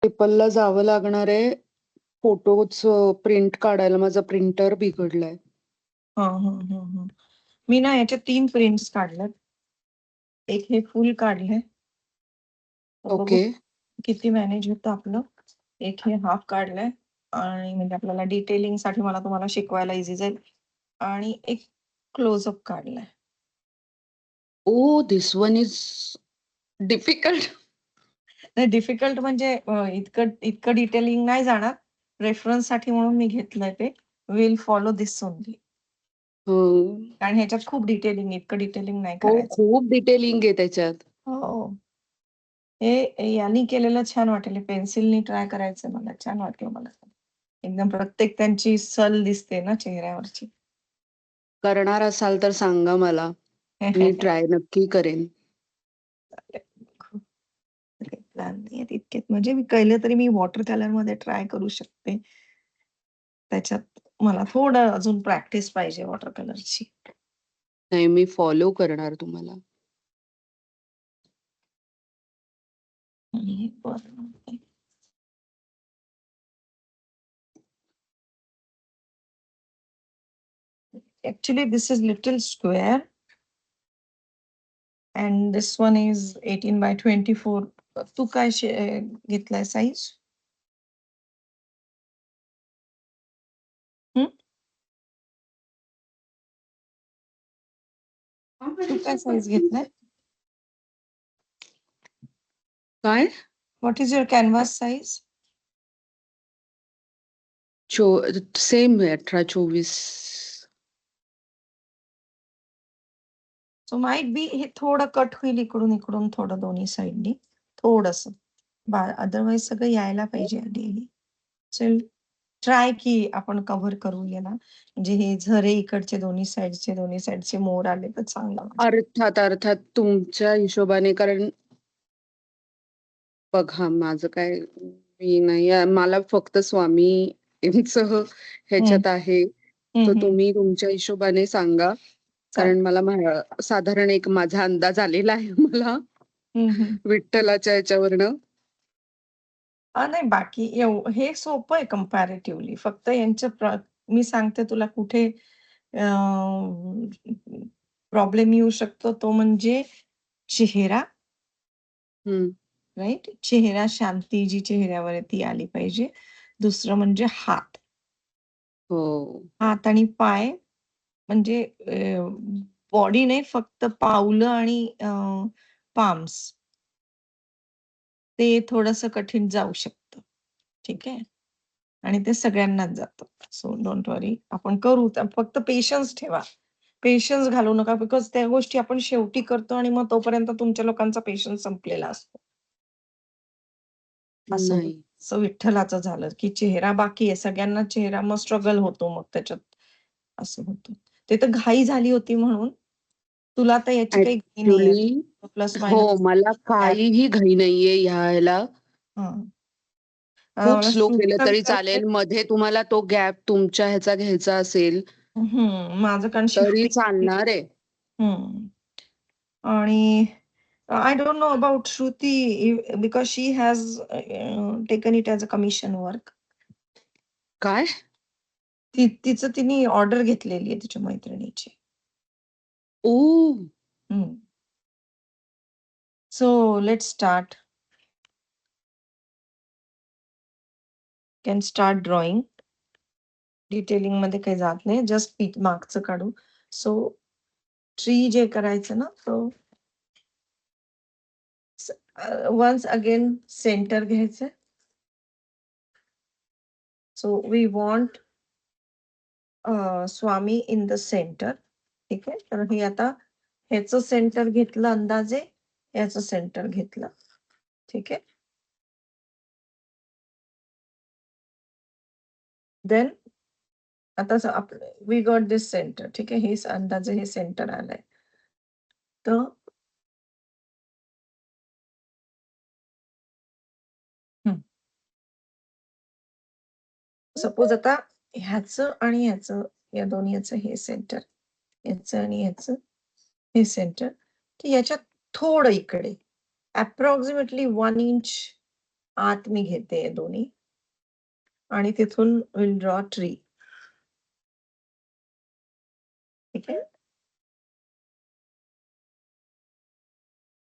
पेपलला जावं लागणार आहे. फोटोच प्रिंट काढायला माझा प्रिंटर बिघडलाय. मी ना याचे 3 प्रिंट्स काढल्यात. एक हे फुल काढलंय. बघू ओके. किती मॅनेज होतं आपलं. एक हे हाफ काढलंय आणि म्हणजे आपल्याला डिटेलिंग साठी मला तुम्हाला शिकवायला इझी जाईल. आणि एक क्लोजअप काढलाय. Oh! This one is difficult. नाही डिफिकल्ट म्हणजे इतकं डिटेलिंग नाही जाणार. रेफरन्स साठी म्हणून मी घेतलंय ते. Will follow this only. हं. कारण ह्याच्यात खूप डिटेलिंग इतकं डिटेलिंग नाही हो, करायचं. खूप डिटेलिंग आहे त्याच्यात. हो. हे यांनी केलेलं छान वाटेल. पेन्सिलनी ट्राय करायचं मला. छान वाटलं मला. एकदम प्रत्येक त्यांची सल दिसते ना चेहऱ्यावरची. करणार असाल तर सांगा मला. मी ट्राय नक्की करेन. काही प्लॅन नाहीये इतकेच. म्हणजे मी केलं तरी मी वॉटर कलर मध्ये ट्राय करू शकते. त्याच्यात मला थोडं अजून प्रॅक्टिस पाहिजे वॉटर कलरची. नाही, मी फॉलो करणार तुम्हाला. आणि हे बरं. Actually, this is little square. And this one is 18 by 24. तू काय घेतलाय साईज? तू काय साईज घेतलाय? काय? What is your canvas size? Same आहे 18-24. So might be हे थोडं कट होईल इकडून थोडं दोन्ही साईडनी थोडंसं. अदरवाईज सगळं यायला पाहिजे आधी. चल ट्राय की आपण कव्हर करू याला. म्हणजे हे झरे इकडचे दोन्ही साईडचे मोर आले तर चांगलं. अर्थात तुमच्या हिशोबाने. कारण बघा माझं काय, मी नाही, मला फक्त स्वामींचं ह्याच्यात आहे. तर तुम्ही तुमच्या हिशोबाने सांगा. कारण मला साधारण एक माझा अंदाज आलेला आहे मला विठ्ठलाच्या ह्याच्यावरनं. नाही बाकी हे सोपं आहे कम्पॅरेटिव्हली. फक्त यांचं मी सांगते तुला कुठे प्रॉब्लेम येऊ शकतो तो म्हणजे चेहरा. राईट. चेहरा शांती जी चेहऱ्यावर आहे ती आली पाहिजे. दुसरं म्हणजे हात. हात आणि पाय म्हणजे बॉडी नाही फक्त पावलं आणि पाम्स. ते थोडंसं कठीण जाऊ शकतं. ठीक आहे. आणि ते सगळ्यांनाच जातं. सो डोंट वरी. आपण करू. फक्त पेशन्स ठेवा. पेशन्स घालू नका. बिकॉज त्या गोष्टी आपण शेवटी करतो आणि मग तोपर्यंत तुमच्या लोकांचा पेशन्स संपलेला असतो. असं नाही. विठ्ठलाचं झालं की चेहरा बाकी आहे. सगळ्यांना चेहरा मग स्ट्रगल होतो मग त्याच्यात. असं होतं. ते तर घाई झाली होती म्हणून. तुला तर याची काही घाई नाहीये. प्लस हो, मायनस. मला काहीही घाई नाहीये ह्याला. खूप स्लो केलं तरी चालेल. मध्ये तुम्हाला तो गॅप तुमच्या ह्याचा घ्यायचा असेल माझं कारण तरी शिफ्टिंग चालणार आहे. आणि I don't know about Shruti because she has taken it as a commission work. काय? तिचं तिने ऑर्डर घेतलेली आहे तिच्या मैत्रिणीची. ओह! So let's start. Can start drawing. Detailing मध्ये काही जात नाही. जस्ट पीठ मागचं काढू. सो ट्री जे करायचं ना तो वन्स अगेन सेंटर घ्यायचं. So we want Swami in the centre. ठीक आहे. तर हे आता ह्याचं सेंटर घेतलं अंदाजे. याचं सेंटर घेतलं. ठीक आहे. देन आता वी गॉट दिस सेंटर. ठीक आहे. हे अंदाजे हे सेंटर आलंय. तर सपोज आता ह्याचं आणि ह्याचं या दोन्हीचं हे सेंटर. याचं आणि याचं हे सेंटर. तर याच्यात थोडं इकडे अप्रॉक्सिमेटली 1 इंच आत मी घेते दोन्ही आणि तिथून विल ड्रॉ ट्री. ठीक आहे.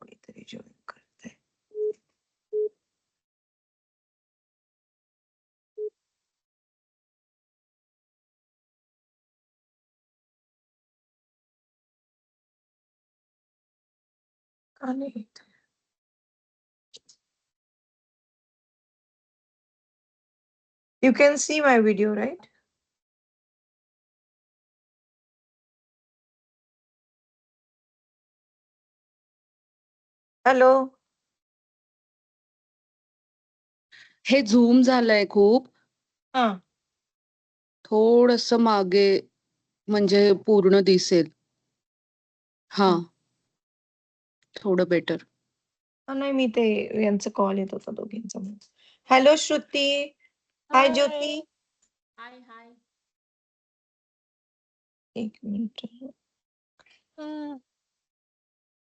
कोणीतरी जॉईन करते. का नाही येत? You can see my video, right? Hello. हे झूम झालंय खूप. हा. थोडस मागे म्हणजे पूर्ण दिसेल. हा. थोडं बेटर. नाही मी ते यांचा कॉल येत होता दोघींचा. हॅलो श्रुती. हाय ज्योती. हाय हाय. एक मिनिट.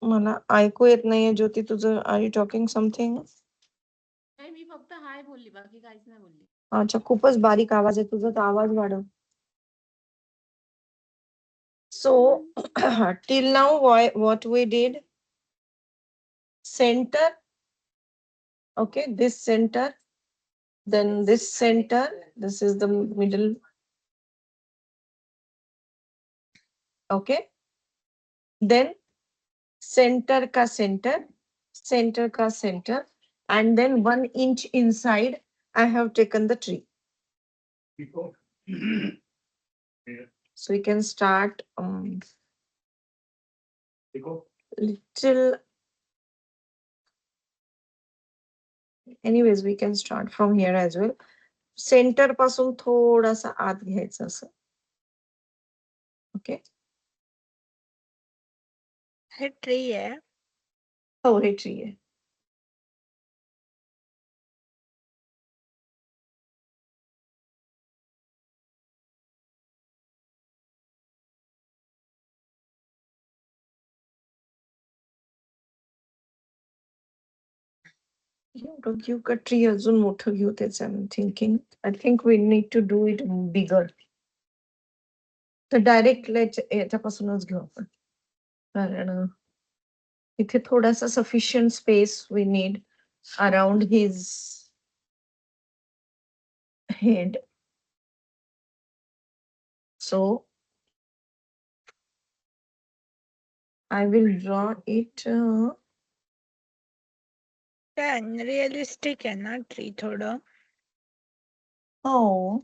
मला ऐकू येत नाहीये ज्योती तुझं. Are you talking something? नाही मी फक्त हाय बोलली, बाकी काहीच नाही बोलली. अच्छा, खूपच बारीक आवाज आहे तुझा. तर आवाज वाढव. So till now what we did, center, okay, this center, then this center, this is the middle, okay, then center ka center, center ka center, and then 1 inch inside I have taken the tree. So we can start little. Anyways, we can start from here as well. Center पासून थोडासा आत घ्यायचं असं. Okay. हे tree आहे. हो, हे tree आहे. घेऊ का ट्री अजून मोठं घेऊ त्याचं? I thinking, I think we need to do it bigger. तर डायरेक्ट याच्यापासूनच घेऊ आपण, कारण इथे थोडासा sufficient space we need around his head. So I will draw it. Unrealistic आहे ना ट्री थोडं. हो,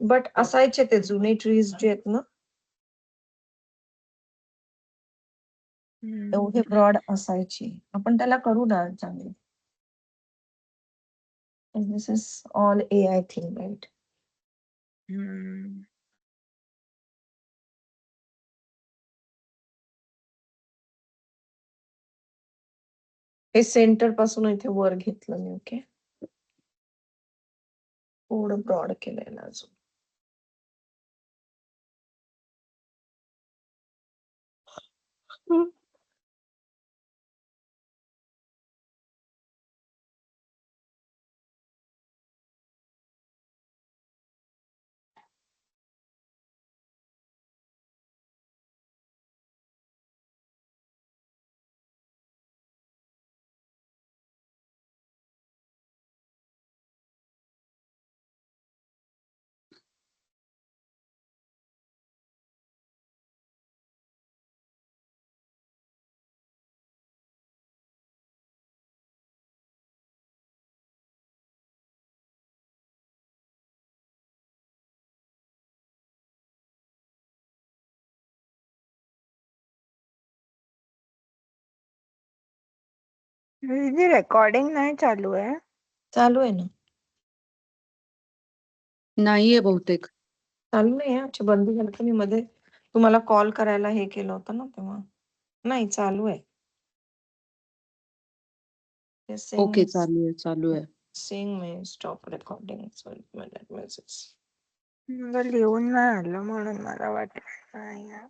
बट असायचे ते जुने ट्रीज जे आहेत ना, एवढे ब्रॉड असायची. आपण त्याला करू ना चांगले. This is all AI thing, right? हे सेंटर पासून इथे वर घेतलं मी. ओके, थोडं ब्रॉड केलंय ना अजून. रेकॉर्डिंग नाही चालू आहे. चालू आहे ना? नाहीये बहुतेक. चालू नाही आहे. अच्छा, बंद झालं का? मी मध्ये तुम्हाला कॉल करायला हे केलं होतं ना तेव्हा. नाही, चालू आहे. ओके, चालू आहे, चालू आहे. Saying may stop recording. So that message. मला लिहून नाही आलं म्हणून मला वाटत नाही.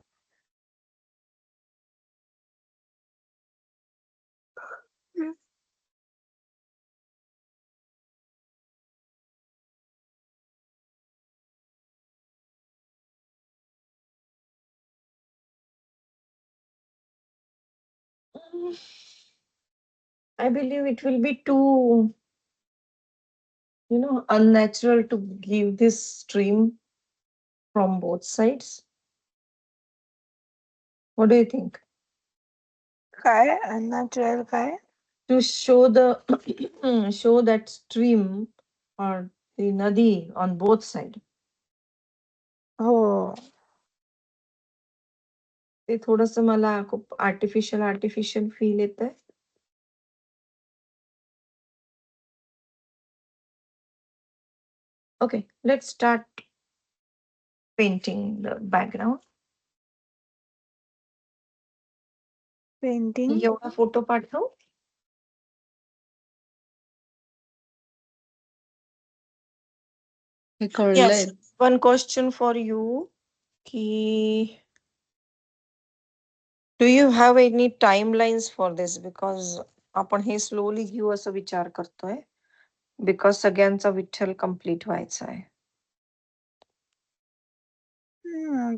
I believe it will be too, unnatural to give this stream from both sides. What do you think? काय अननॅचरल काय? To show show that stream or the nadi on both sides. हो. ते थोडंसं मला खूप आर्टिफिशियल फील येतंय. Okay, let's start painting the background. Painting एवढा photo पाठव. हे कळलंय. Yes, one question for you. की do you have any timelines for this? Because आपण हे slowly घेऊ असं विचार करतोय. Because सगळ्यांचा विठ्ठल complete व्हायचा आहे.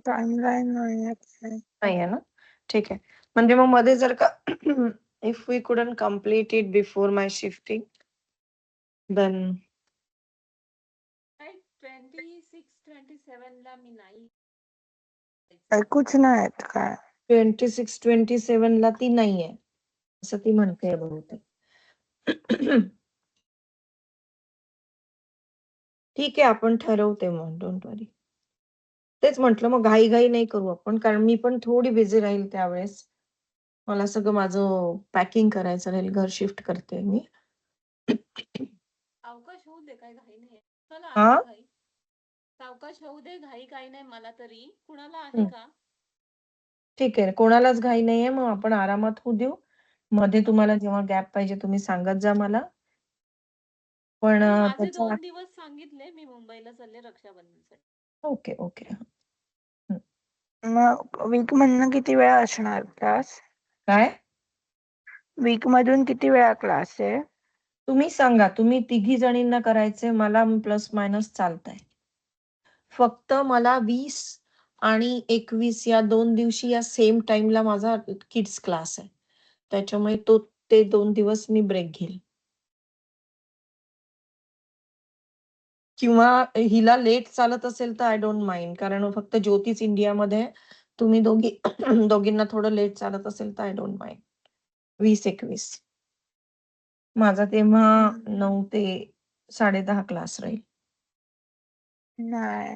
टाइमलाईन नाही काय. नाहीये ना? ठीक आहे. म्हणजे मग मध्ये जर का if we couldn't complete it before my shifting, then 26-27 ला मी नाही. ऐकूच नाही येत काय. 26-27 ला ती नाहीये असं ती म्हणते बहुतेक. ठीक आहे, आपण ठरवते मग, डोंट वरी. तेच म्हटलं मग घाई नाही करू आपण, कारण मी पण थोडी बिझी राहील त्यावेळेस. मला सगळं माझं पॅकिंग करायचं राहील, घर शिफ्ट करते मी. अवकाश होऊ दे, काय घाई नाही. चला हा? आहे घाई. सावकाश होऊ दे, घाई काही नाही मला तरी. कुणाला आहे का? ठीक आहे, कोणालाच घाई नाहीये, मग आपण आरामात होऊ देऊ. मध्ये तुम्हाला जेव्हा गॅप पाहिजे तुम्ही सांगत जा मला. पण माझे त्याच्या 2 दिवस सांगितले, मी मुंबईला चालले रक्षाबंधनसाठी. ओके. मग वीक मधनं किती वेळा असणार क्लास? काय? वीक मधून किती वेळा क्लास आहे? तुम्ही सांगा, तुम्ही तिघी जणींना करायचे, मला प्लस मायनस चालतंय. फक्त मला 20 आणि 21 या 2 दिवशी या सेम टाइमला माझा किड्स क्लास आहे. त्याच्यामुळे ते 2 दिवस मी ब्रेक घेईल. किंवा हिला लेट चालत असेल तर आय डोंट माइंड, कारण फक्त ज्योतिष इंडियामध्ये तुम्ही दोघींना थोडं लेट चालत असेल तर आय डोंट माइंड. 20-21 माझा तेव्हा 9 ते 10:30 क्लास राहील. नाही.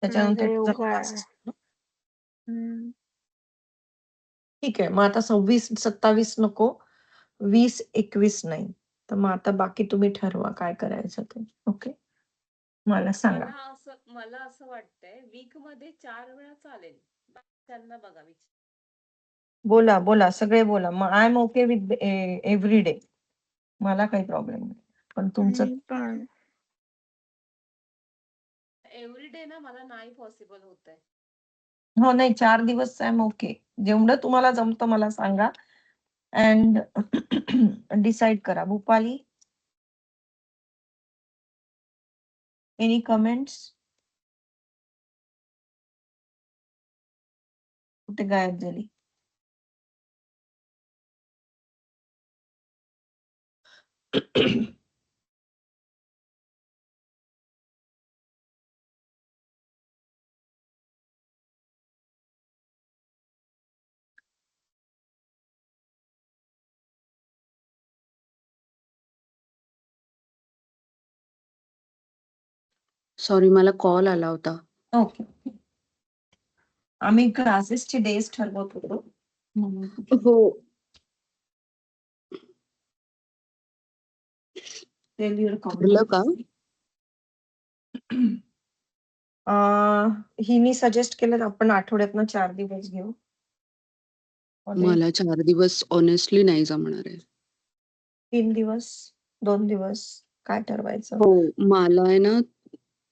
त्याच्यानंतर माझं तुझा योगा क्लास आहे. असतो ना? हम्म. ठीक आहे, मग आता 26-27 नको, 20-21 नाही. तर मग आता बाकी तुम्ही ठरवा काय करायचं ते. ओके, मला सांगा. मला असं वाटतंय वीक मध्ये 4 वेळा चालेल. त्यांना बघा विचार. बोला सगळे बोला. मग I am okay with every day. मला काही प्रॉब्लेम नाही. पण तुमचं मी पण. एव्हरीडे ना मला नाही पॉसिबल होतंय. हो नाही, 4 दिवस आय एम ओके. जेवढं तुम्हाला जमतं मला सांगा अँड डिसाइड करा. Bhupali, any comments? कुठे गायब झाली? सॉरी, मला कॉल आला होता. ओके. आम्ही क्लासेसचे डेज ठरवत होतो. हो. ठरलं का? हिनी सजेस्ट केलं आपण आठवड्यातनं 4 दिवस घेऊ. मला 4 दिवस ऑनेस्टली नाही जमणार आहे. 3 दिवस, 2 दिवस, काय ठरवायचं? हो, मला आहे ना,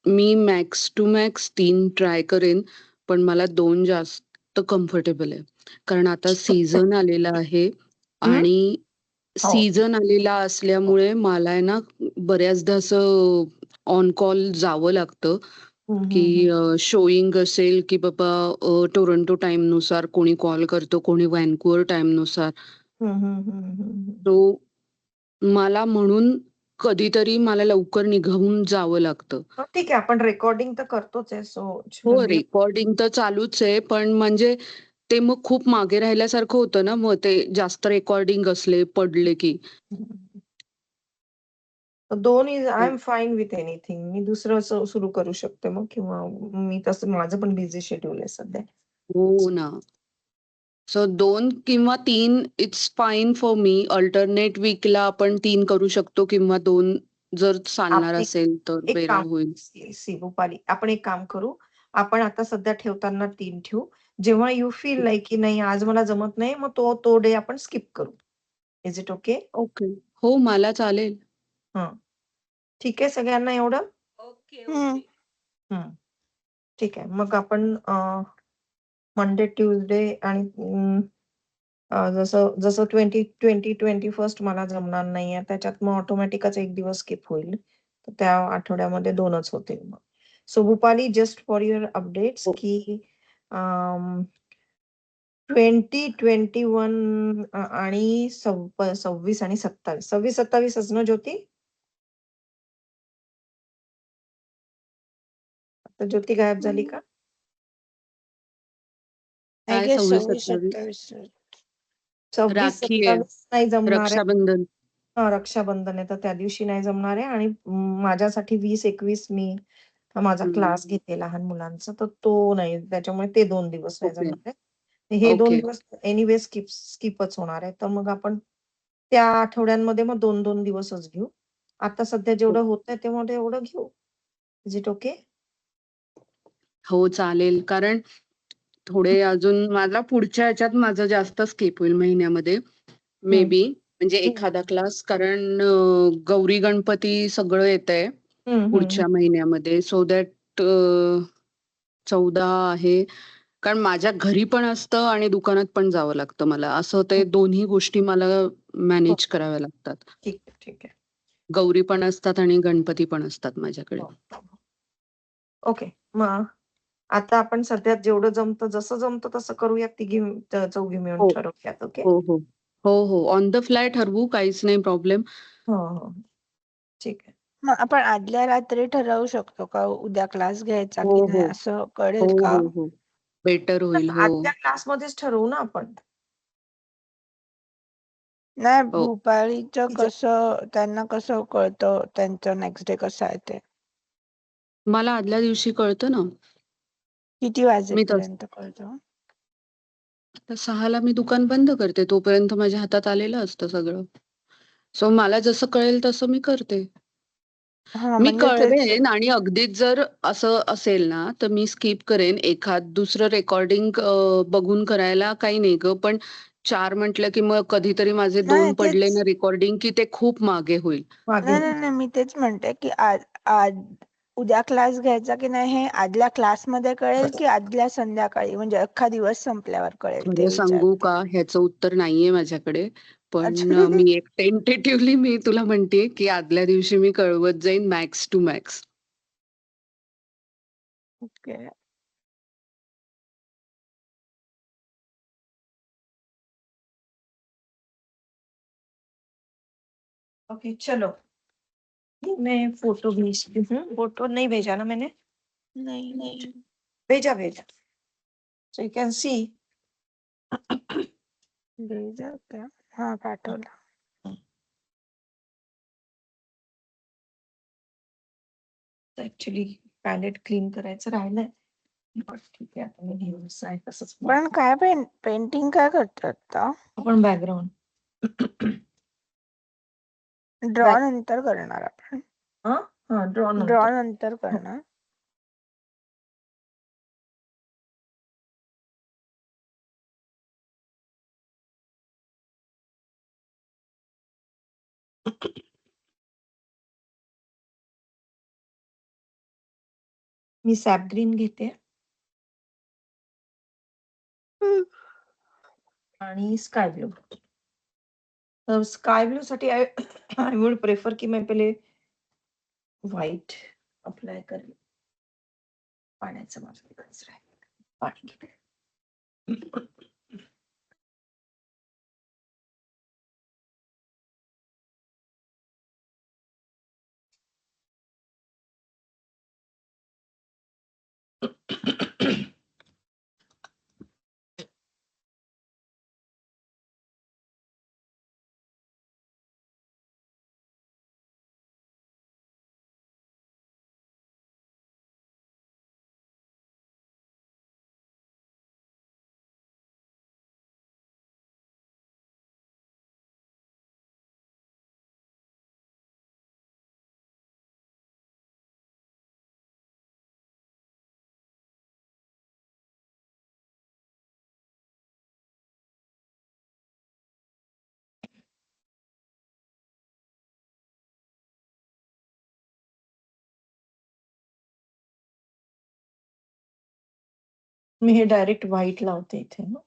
मी मॅक्स टू मॅक्स 3 ट्राय करेन, पण मला 2 जास्त कम्फर्टेबल आहे. कारण आता सीझन आलेला आहे आणि हो. सीझन आलेला असल्यामुळे मला आहे ना, बऱ्याचदा असं ऑन कॉल जावं लागतं. की शोईंग असेल की बाबा टोरंटो टाईमनुसार कोणी कॉल करतो, कोणी व्हॅन्कुव्हर टाईमनुसार. तो मला म्हणून कधीतरी मला लवकर निघून जावं लागतं. ठीक आहे, आपण रेकॉर्डिंग तर करतोच आहे. सो हो, रेकॉर्डिंग तर चालूच आहे, पण म्हणजे ते मग खूप मागे राहिल्यासारखं होतं ना, मग ते जास्त रेकॉर्डिंग असले, पडले की. दोन is I am fine with anything. मी दुसरं सुरू करू शकते मग, किंवा मी तसं माझं पण बिझी शेड्यूल आहे सध्या. हो ना. सो 2 किंवा 3 it's fine for me. Alternate वीकला आपण 3 करू शकतो किंवा 2 जर चालणार आपण असेल तर एक बेटर काम होईल. रुपाली, आपण एक काम करू. आपण आता सध्या ठेवताना 3 ठेवू. जेव्हा यू फील लाईक की नाही आज मला जमत नाही, मग तो डे आपण स्किप करू. Is it okay? ओके. हो, मला चालेल. हां. ठीक आहे सगळ्यांना एवढं? ओके, हम्म. ओके. ठीक आहे. मग आपण मंडे, ट्यूसडे आणि जसं जसं 21st मला जमणार नाहीये, त्याच्यात मग ऑटोमॅटिकच एक दिवस स्किप होईल. तर त्या आठवड्यामध्ये 2च होतील मग. So Bhupali, just for your updates हो. की 2021 आणि 26 आणि 27. 26-27च ना ज्योती? आता ज्योती गायब झाली का? आय काय गेस 26, 26, 27? 26, राखी आहे, 27 नाही जमणार आहे. रक्षाबंधन. रक्षाबंधन आहे, तर त्या दिवशी नाही जमणार आहे. आणि माझ्यासाठी 20-21 मी माझा क्लास घेते लहान मुलांचा, तर तो नाही. त्याच्यामुळे ते 2 दिवस नाही ओके, जमणार आहे. हे 2 ओके. दिवस एनिवे स्किपच होणार आहे. तर मग आपण त्या आठवड्यांमध्ये मग 2-2 दिवसच घेऊ. आता सध्या जेवढं होतंय तेवढं एवढं घेऊ. Is it okay? हो, चालेल. कारण थोडे अजून मला पुढच्या ह्याच्यात माझं जास्त स्किप होईल महिन्यामध्ये. मे बी म्हणजे एखादा क्लास, कारण गौरी गणपती सगळं येतंय पुढच्या महिन्यामध्ये. सो दॅट 14 आहे. कारण माझ्या घरी पण असतं आणि दुकानात पण जावं लागतं मला. असं ते दोन्ही गोष्टी मला मॅनेज कराव्या लागतात. ठीक आहे, ठीक आहे. गौरी पण असतात आणि गणपती पण असतात माझ्याकडे. ओके. मग आता आपण सध्या जेवढं जमतं, जसं जमतं तसं करूयात. चौघी मिळून हो, ठरवूयात. ओके? हो, हो. हो, हो. ऑन द फ्लाय ठरवू, काहीच नाही प्रॉब्लेम. हो. ठीक आहे. मग आपण आदल्या रात्री ठरवू शकतो का उद्या क्लास घ्यायचा हो, की नाही, हो. असं हो, कळेल का? हो, हो. बेटर होईल. हो, आजच्या क्लासमध्येच ठरवू ना आपण. नाही, हो. भूपाळीचं तिच्या- कसं, त्यांना कसं कळतं त्यांचं नेक्स्ट डे कसं आहे ते? मला आदल्या दिवशी कळतं ना. किती मी वाजेपर्यंत कळतं? तर 6ला मी दुकान बंद करते. तोपर्यंत माझ्या हातात आलेलं असतं सगळं. सो मला जसं कळेल तसं मी करते. हा, मी म्हणजे तेच. कळवेन आणि अगदीच जर असं असेल ना, तर मी स्किप करेन. एखाद दुसरं रेकॉर्डिंग बघून करायला काही नाही गं. पण 4 म्हटलं की मग कधीतरी माझे 2 नाही पडले तेच. ना रेकॉर्डिंग, की ते खूप मागे होईल. मागे नाही, नाही, नाही, मी तेच म्हणते की आज आज उद्या क्लास घ्यायचा की नाही हे आदल्या क्लासमध्ये कळेल की आदल्या संध्याकाळी, म्हणजे अख्खा दिवस संपल्यावर कळेल ते खरं सांगू विचारते. का, ह्याचं उत्तर नाहीये माझ्याकडे. पण अच्छा. मी एक टेंटेटिव्हली मी तुला म्हणतेय, की आदल्या दिवशी मी कळवत जाईन max to max. Okay. Okay, चलो. मैं फोटो भेजती हूँ. फोटो नहीं भेजा ना मैंने? नाही, नाही. भेजा. So you can see. भेजा का? हा, पाठवला. ऍक्च्युली पॅलेट क्लीन करायचं राहिलंय. पण ठीक आहे, आता मी दिवस आहे तसंच. पण काय पेंटिंग काय करतात आता? आपण बॅकग्राऊंड ड्रॉ नंतर करणार आपण. ड्रॉ ड्रॉ नंतर. नंतर करणार. मी सॅप ग्रीन घेते आणि स्काय ब्लू. तर स्काय ब्लू साठी आय वुड प्रेफर की मैं पहले व्हाइट अप्लाई करें. पाण्याचं माझं इकडेच राहील. पाणी घेते. मी हे डायरेक्ट व्हाईट लावते इथे ना.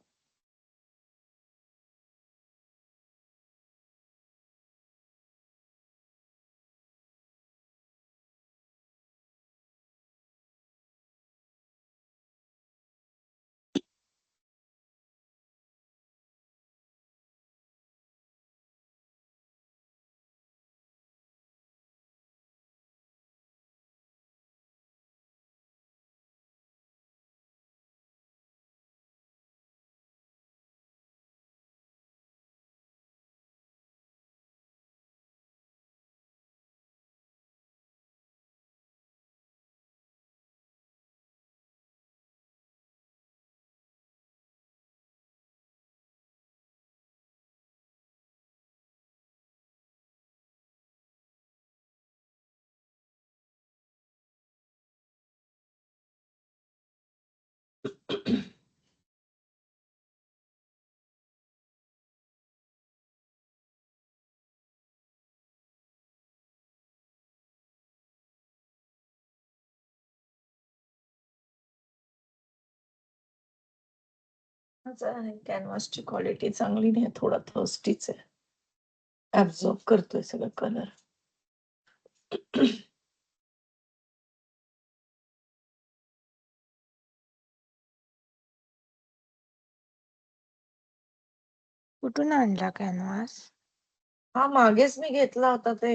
कॅनव्हासची क्वालिटी चांगली नाही, थोडा थर्स्टीच आहे. ऍब्झॉर्ब करतोय सगळं कलर. कुठून आणला कॅनव्हास? हा मागेच मी घेतला होता ते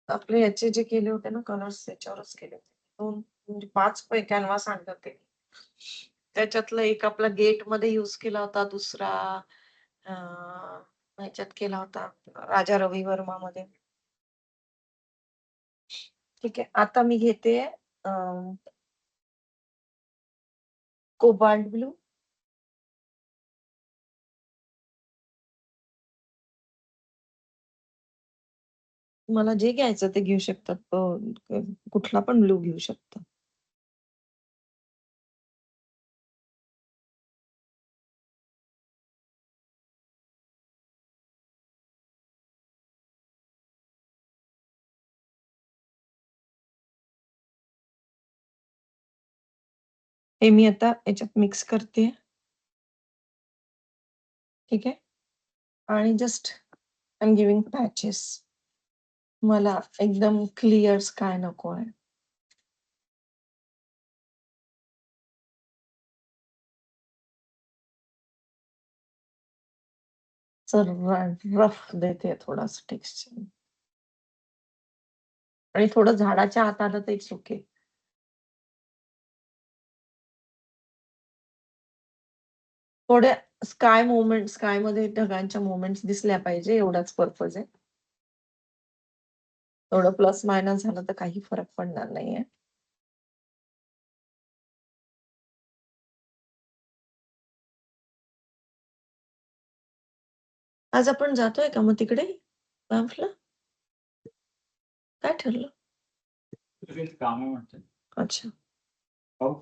आपले याचे जे केले होते ना कलर्स त्याच्यावरच केले होते. 2 म्हणजे 5 कॅनव्हास आणले होते. त्याच्यातला एक आपला गेट मध्ये युज केला होता, दुसरा ह्याच्यात केला होता राजा रवी वर्मा मध्ये. ठीक आहे, आता मी घेते कोबाल्ट ब्लू. मला जे घ्यायचं ते घेऊ शकतात, कुठला पण ब्लू घेऊ शकता. हे मी आता याच्यात मिक्स करते. ठीक आहे, आणि just I am giving patches. मला एकदम क्लिअर स्काय नको आहे. रफ देते थोडासा टेक्स्चर, आणि थोडं झाडाच्या आत आलं तर इट्स ओके. थोडे स्काय मध्ये ढगांच्या मोमेंट्स दिसल्या पाहिजे, एवढाच पर्पज आहे. थोडं प्लस मायनस झालं तर काही फरक पडणार नाहीये. आज आपण जातोय का मग तिकडे बँफला? काय ठरलं? काम आहे म्हणते. अच्छा. हो.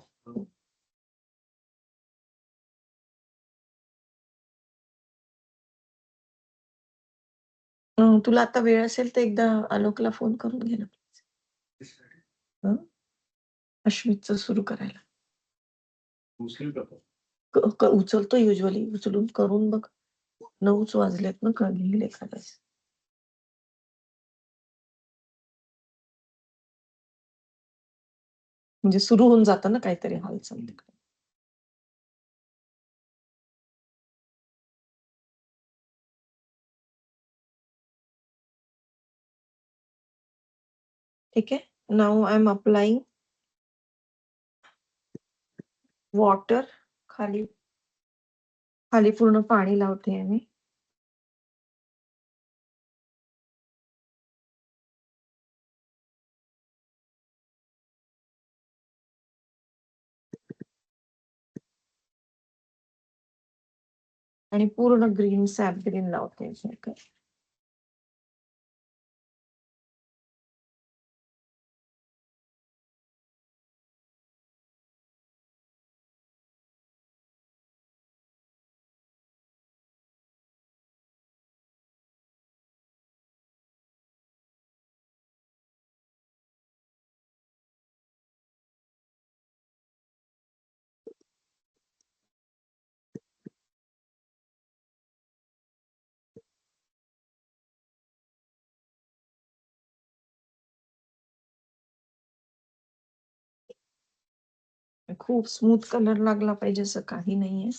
तुला आता वेळ असेल तर एकदा आलोकला फोन करून घे ना. अश्वितचं सुरू करायला. उचलेल का तो? उचलतो युजली, उचलून करून बघ. 9च वाजलेत ना, घेईल एखाद्याच. म्हणजे सुरू होऊन जातं ना काहीतरी हालचाल तिकडे. ठीक आहे. Now I am applying water. खाली खाली पूर्ण पाणी लावते मी. आणि पूर्ण ग्रीन सॅप ग्रीन लावते. खूप स्मूथ कलर लागला पाहिजे असं काही नाहीये.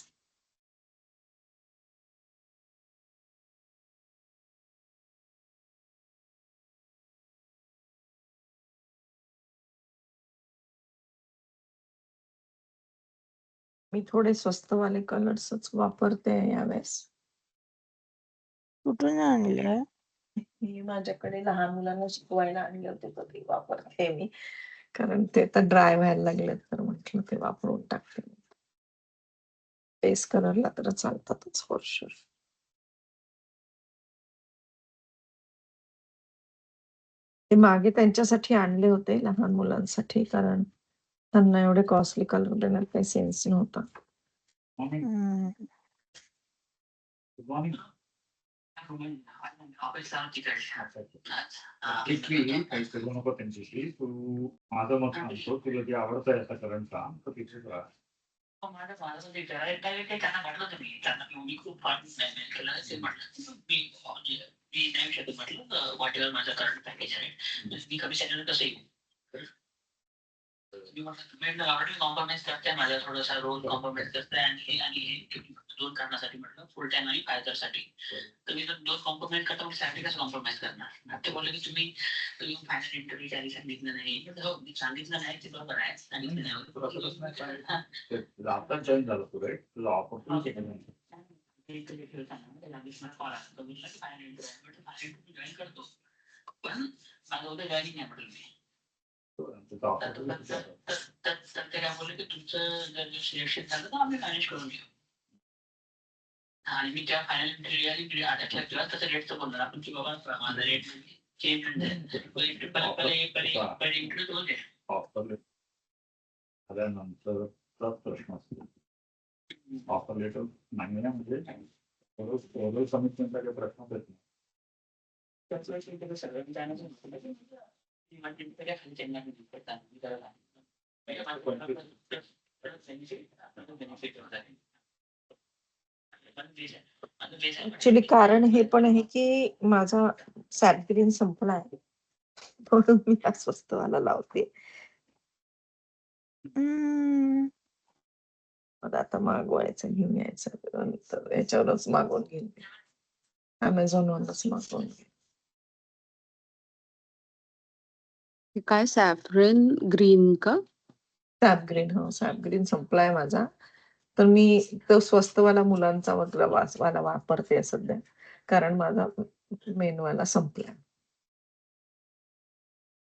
मी थोडे स्वस्तवाले कलर्सच वापरते यावेळेस. कुठून आणलं? मी माझ्याकडे लहान मुलांना शिकवायला आणले होते तर ते वापरते मी. कारण ते तर ड्राय व्हायला लागले तर म्हटलं ते वापरून टाकते. बेस कलरला तर चालतातच फॉर शुअर. ते मागे त्यांच्यासाठी आणले होते लहान मुलांसाठी, कारण त्यांना एवढे कॉस्टली कलर देण्यात काही सेन्स नव्हता. हम्म. Good morning. काही करू नको त्यांच्याशी. तू माझं मत सांगतो, तुला जे आवडत आहे आता करंट काम तर तिथेच राहा. त्यांना म्हटलं होतं मी त्यांना मी खूप फास्ट नाही केलं ते म्हटलं मी नाही शकत म्हटलं वॉटेवर माझं करंट पॅकेज आहे मी कमी सॅलरी कसं येईल. मी म्हटलं ऑलरेडी कॉम्प्रोमाइज करते माझा थोडासा रोल कॉम्प्रोमाइज करते आणि हे दोन कारणासाठी म्हटलं फुल टाइम आणि फायदरसाठी. तर मी जर दोन कॉम्प्रोमाइज करता म्हणजे सॅलरी कसं कॉम्प्रोमाइज करणार. ते बोलले की तुम्ही फायनल इंटरव्ह्यू त्याने सांगितलं नाही. मी सांगितलं नाही ते बरोबर आहे सांगितलं नाही. आता जॉईन झालं पुढे तुला ऑपॉर्च्युनिटी जॉईन करतो पण माझं उद्या जॉईनिंग नाही म्हटलं मी. तर ते काय बोलले की तुमचं जर सिलेक्शन झालं तर आम्ही मॅनेज करून घेऊ. आणि मी त्या फायनल इंटरव्ह्यू आठवड्यात त्याचं रेटचं बोलणार आपण की बाबा माझा रेट चेंज इंटरव्ह्यू दोन आहे. झाल्यानंतर प्रश्न असतो ऑफर लेटर नाही ना म्हणजे कमिटमेंटचा काही प्रश्न येत नाही. ऍक्च्युली कारण हे पण आहे की माझा सॅप ग्रीन संपलाय म्हणून मी हा स्वस्तवाला लावते. हम्म. मग आता मागवायचं घेऊन यायचं तर याच्यावरच मागवून घेईन. अमेझॉन वरच मागवून घेईन. हे काय सॅफ्रन ग्रीन का? SAP green. हो सॅप ग्रीन संपलाय माझा तर मी तो स्वस्तवाला मुलांचा वगैरे वाचवायला वापरते सध्या कारण माझा मेनवाला संपलाय.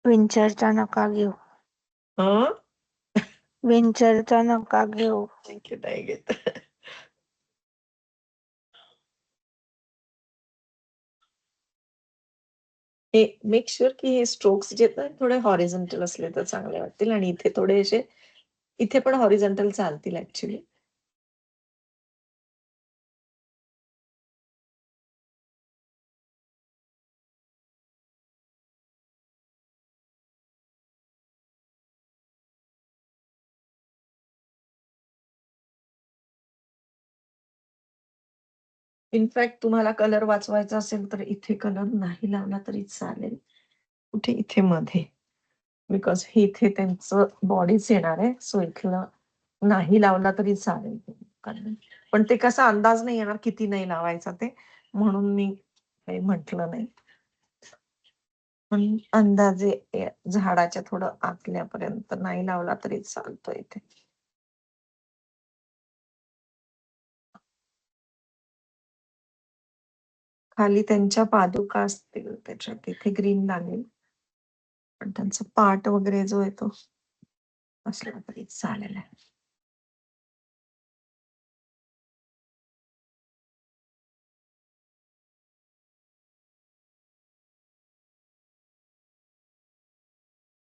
विंचरचा नका घेऊ. विंचरचा नका घेऊ. नाही घेत. हे मेक शुअर की हे स्ट्रोक्स जे थोडे हॉरिझॉन्टल असले तर चांगले वाटतील आणि इथे थोडेसे इथे पण हॉरिझॉन्टल चालतील ऍक्च्युली. इनफॅक्ट तुम्हाला कलर वाचवायचा असेल तर इथे कलर नाही लावला तरी चालेल. कुठे इथे मध्ये बिकॉज इथे त्यांचं बॉडीच येणार आहे, सो इथलं नाही लावला तरी चालेल. कारण पण ते कसा अंदाज नाही येणार किती नाही लावायचा ते, म्हणून मी काही म्हटलं नाही. पण अंदाजे झाडाच्या थोडं आतल्यापर्यंत नाही लावला तरी चालतो इथे. खाली त्यांच्या पादुका असतील त्याच्यात तिथे ग्रीन लागेल, पण त्यांचा पाट वगैरे जो येतो असला तरी चालेल.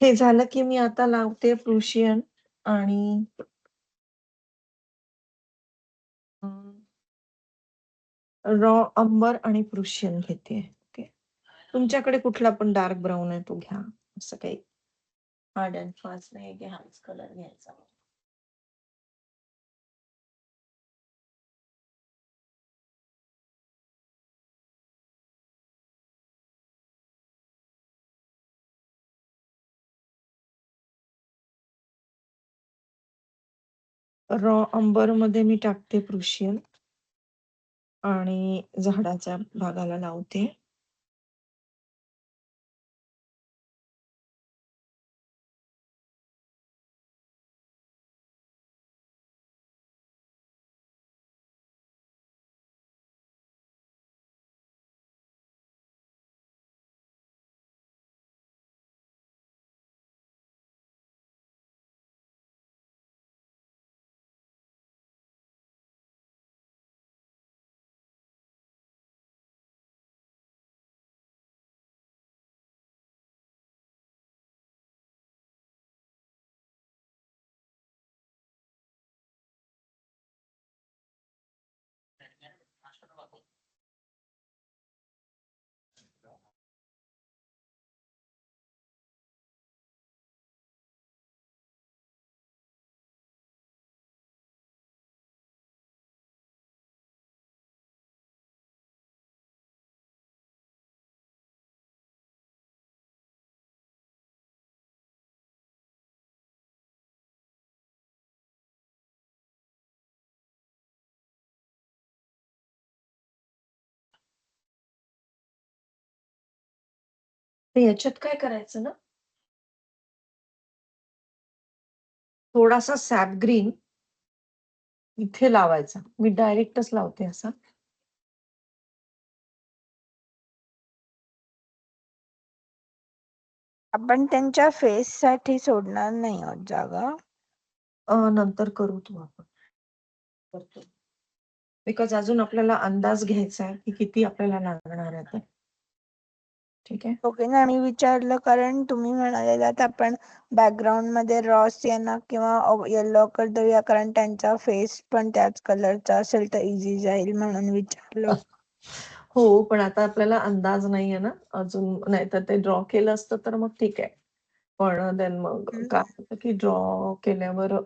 हे झालं की मी आता लावते प्रुशियन आणि रॉ अंबर आणि प्रुशियन घेते. ओके, तुमच्याकडे कुठला पण डार्क ब्राऊन आहे तो घ्या, असं काही हार्ड अँड फास्ट नाही की हाच कलर घ्यायचा. रॉ अंबर मध्ये मी टाकते प्रुशियन आणि झाडाच्या भागाला लावते. तर याच्यात काय करायचं ना, थोडासा सॅप ग्रीन इथे लावायचा. मी डायरेक्टच लावते असा. आपण त्यांच्या फेस साठी सोडणार नाही आहोत जागा. नंतर करू तो आपण करतो, बिकॉज अजून आपल्याला अंदाज घ्यायचा आहे की किती आपल्याला लागणार आहे ते. ठीक आहे. ओके ना, मी विचारलं कारण तुम्ही म्हणालेलात आपण बॅकग्राऊंड मध्ये रॉस यांना किंवा येलो कलर देऊया कारण त्यांचा फेस पण त्याच कलरचा असेल तर इझी जाईल म्हणून विचारलं. हो, पण आता आपल्याला अंदाज नाहीये ना अजून, नाहीतर ते ड्रॉ केलं असतं तर मग ठीक आहे. पण देन मग काय होतं की ड्रॉ केल्यावर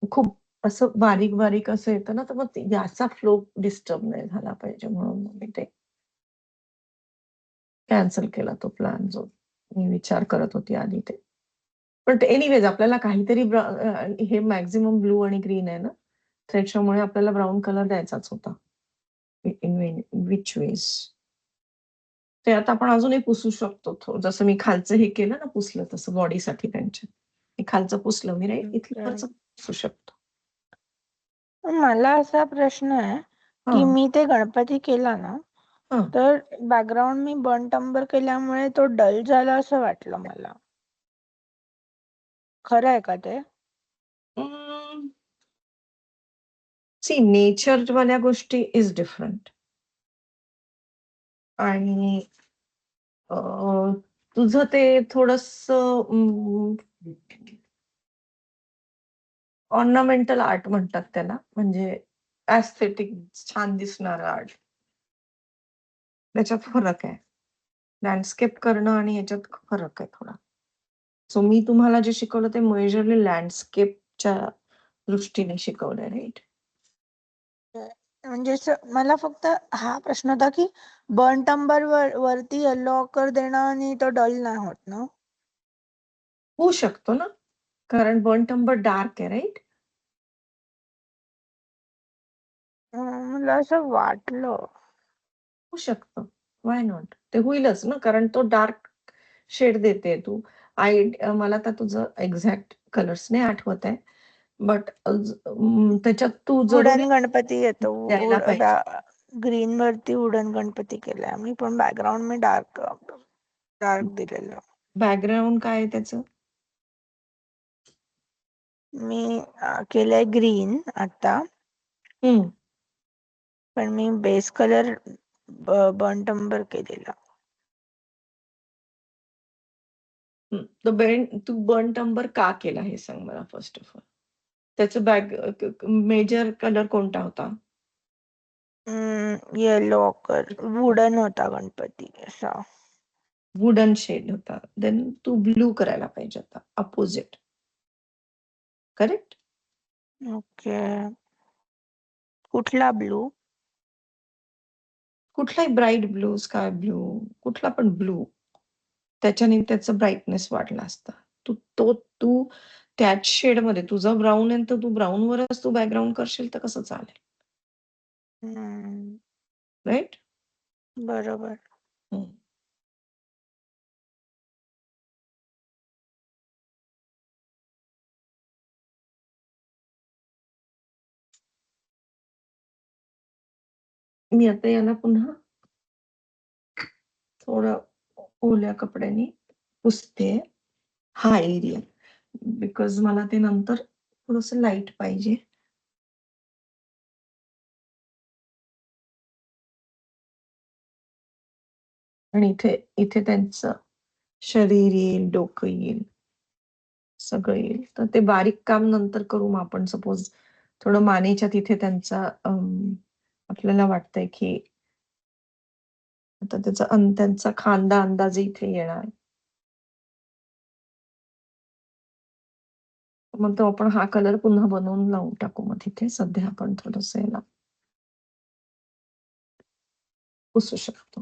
खूप असं बारीक बारीक असं येतं ना, तर मग याचा फ्लो डिस्टर्ब नाही झाला पाहिजे म्हणून मग मी ते कॅन्सल केला तो प्लॅन जो मी विचार करत होती आधी ते. पण एनिवेज आपल्याला काहीतरी हे मॅक्झिमम ब्लू आणि ग्रीन आहे ना, त्याच्यामुळे आपल्याला ब्राऊन कलर द्यायचाच होता. इन विच वेज ते आता आपण अजूनही पुसू शकतो. जसं मी खालचं हे केलं ना, पुसलं तसं बॉडीसाठी त्यांच्या खालचं पुसलं मी, राईट, इथलं वरचं पुसू शकतो. मला असा प्रश्न आहे की मी ते गणपती केला ना, तर बॅकग्राऊंड मी बर्न अंबर केल्यामुळे तो डल झाला असं वाटलं मला. खरं आहे का ते? सी, नेचर वाल्या गोष्टी इज डिफरंट. आणि तुझं ते थोडस ऑर्नामेंटल आर्ट म्हणतात त्याला, म्हणजे ऍस्थेटिक छान दिसणार आर्ट. त्याच्यात फरक आहे. लँडस्केप करणं आणि याच्यात फरक आहे थोडा. सो मी तुम्हाला जे शिकवलं ते मेजरली लँडस्केपच्या दृष्टीने शिकवलंय, राईट. म्हणजे मला फक्त हा प्रश्न होता की बर्न अंबर वरती येलो ऑकर देणं आणि तो डल नाही होत ना. होऊ शकतो ना, कारण बर्न अंबर डार्क आहे, राईट? मला असं वाटलं. होऊ शकतं. व्हाय नॉट? ते होईलच ना, कारण तो डार्क शेड देते तू. मला आता तुझं एक्झॅक्ट कलर्स नाही आठवत आहे. बट त्याच्यात तू जरूर वुडन गणपती येतो. द्यायला पाहिजे. ग्रीन वरती वुडन गणपती केलाय आम्ही, पण बॅकग्राऊंड मी डार्क डार्क दिलेलं. बॅकग्राऊंड काय आहे त्याचं? मी केलंय ग्रीन आता, हम्म. पण मी बेस कलर बर्न अंबर केलेला. तू बर्न अंबर का केला हे सांग मला फर्स्ट ऑफ ऑल. त्याचं मेजर कलर कोणता होता? येलो वुडन होता गणपती असा. वुडन शेड होता. देन तू ब्लू करायला पाहिजे आता, अपोजिट. करेक्ट? ओके. कुठला ब्लू? कुठलाही ब्राईट ब्लू, स्काय ब्लू, कुठला पण ब्लू. त्याच्याने त्याचं ब्राईटनेस वाढला असता. तू त्याच शेडमध्ये तुझा ब्राऊन आहे तर तू ब्राऊनवरच तू बॅकग्राऊंड करशील तर कसं चालेल? राईट? बरोबर. मी आता याला पुन्हा थोडं ओल्या कपड्याने पुसते हा एरिया, बिकॉज मला ते नंतर थोडस लाईट पाहिजे. आणि इथे इथे त्यांचं शरीर येईल, डोकं येईल, सगळं येईल. तर ते बारीक काम नंतर करू मग आपण. सपोज थोडं मानेच्या तिथे त्यांचा आपल्याला वाटतंय की आता त्यांचा खांदा अंदाज इथे येणार. मग तो आपण हा कलर पुन्हा बनवून लावून टाकू. मग तिथे सध्या आपण थोडस याला पुसू शकतो.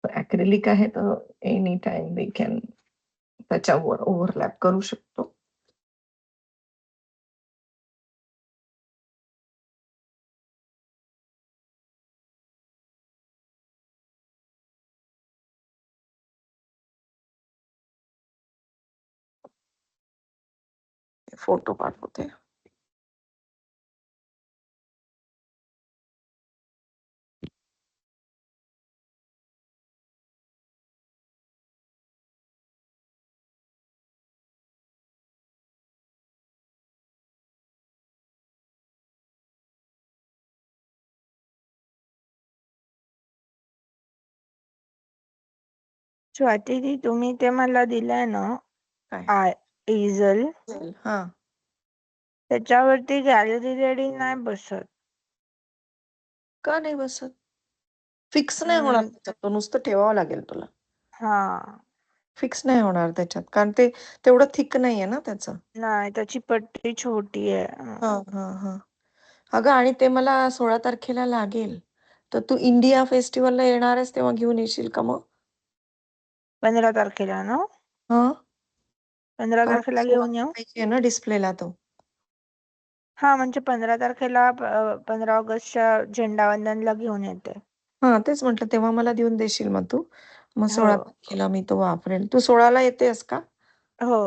ऍक्रेलिक आहे तर एनी टाइम वी कॅन त्याच्यावर ओव्हरलॅप करू शकतो. फोटो पाठवते. स्वाती, तुम्ही ते मला दिलंय ना काय? इजल, हा, त्याच्यावरती गॅलरी रेडी नाही बसत. का नाही बसत? फिक्स नाही होणार त्याच्यात. तो नुसतं ठेवावं लागेल तुला. हा फिक्स नाही होणार त्याच्यात, कारण ते तेवढं थिक नाहीये ना त्याचं. नाही, त्याची पट्टी छोटी आहे. हा हा हा. अगं आणि ते मला 16 तारखेला लागेल. तर तू इंडिया फेस्टिवलला येणार आहेस तेव्हा घेऊन येशील का मग? 15 तारखेला ना? हा, 15 कारण तारखेला 16 घेऊन येऊ. पाहिजे ना डिस्प्लेला तो. हा, म्हणजे 15 तारखेला 15 ऑगस्टच्या झेंडावंदनला घेऊन येते. हा, तेच म्हटलं तेव्हा मला देऊन देशील मग तू. मग हो 16 तारखेला मी तो वापरेल. तू 16ला येतेस का? हो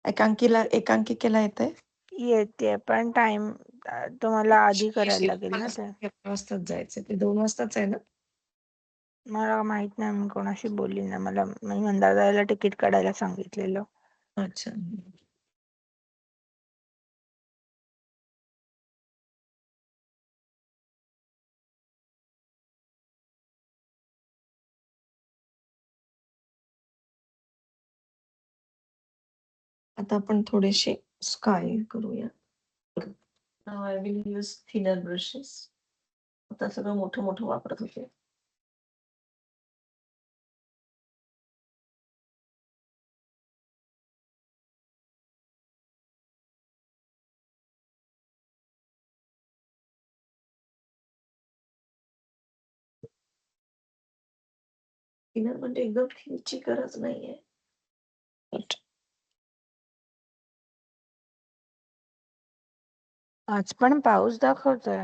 एकांकिकेला येते? येते, पण टाइम तुम्हाला आधी करायला येशील. लागेल मला ना ते. 11 वाजताच जायचं. ते 2 वाजताच आहे ना? मला माहित नाही, मी कोणाशी बोलली नाही. मी मंदारला तिकीट काढायला सांगितलेलं. अच्छा. आता आपण थोडेसे स्काय करूया. Now I will use thinner brushes. आता सगळं मोठं मोठं वापरत होते. थिनर म्हणजे एकदम थिनची गरज नाहीये. But आज पण पाऊस दाखवतोय.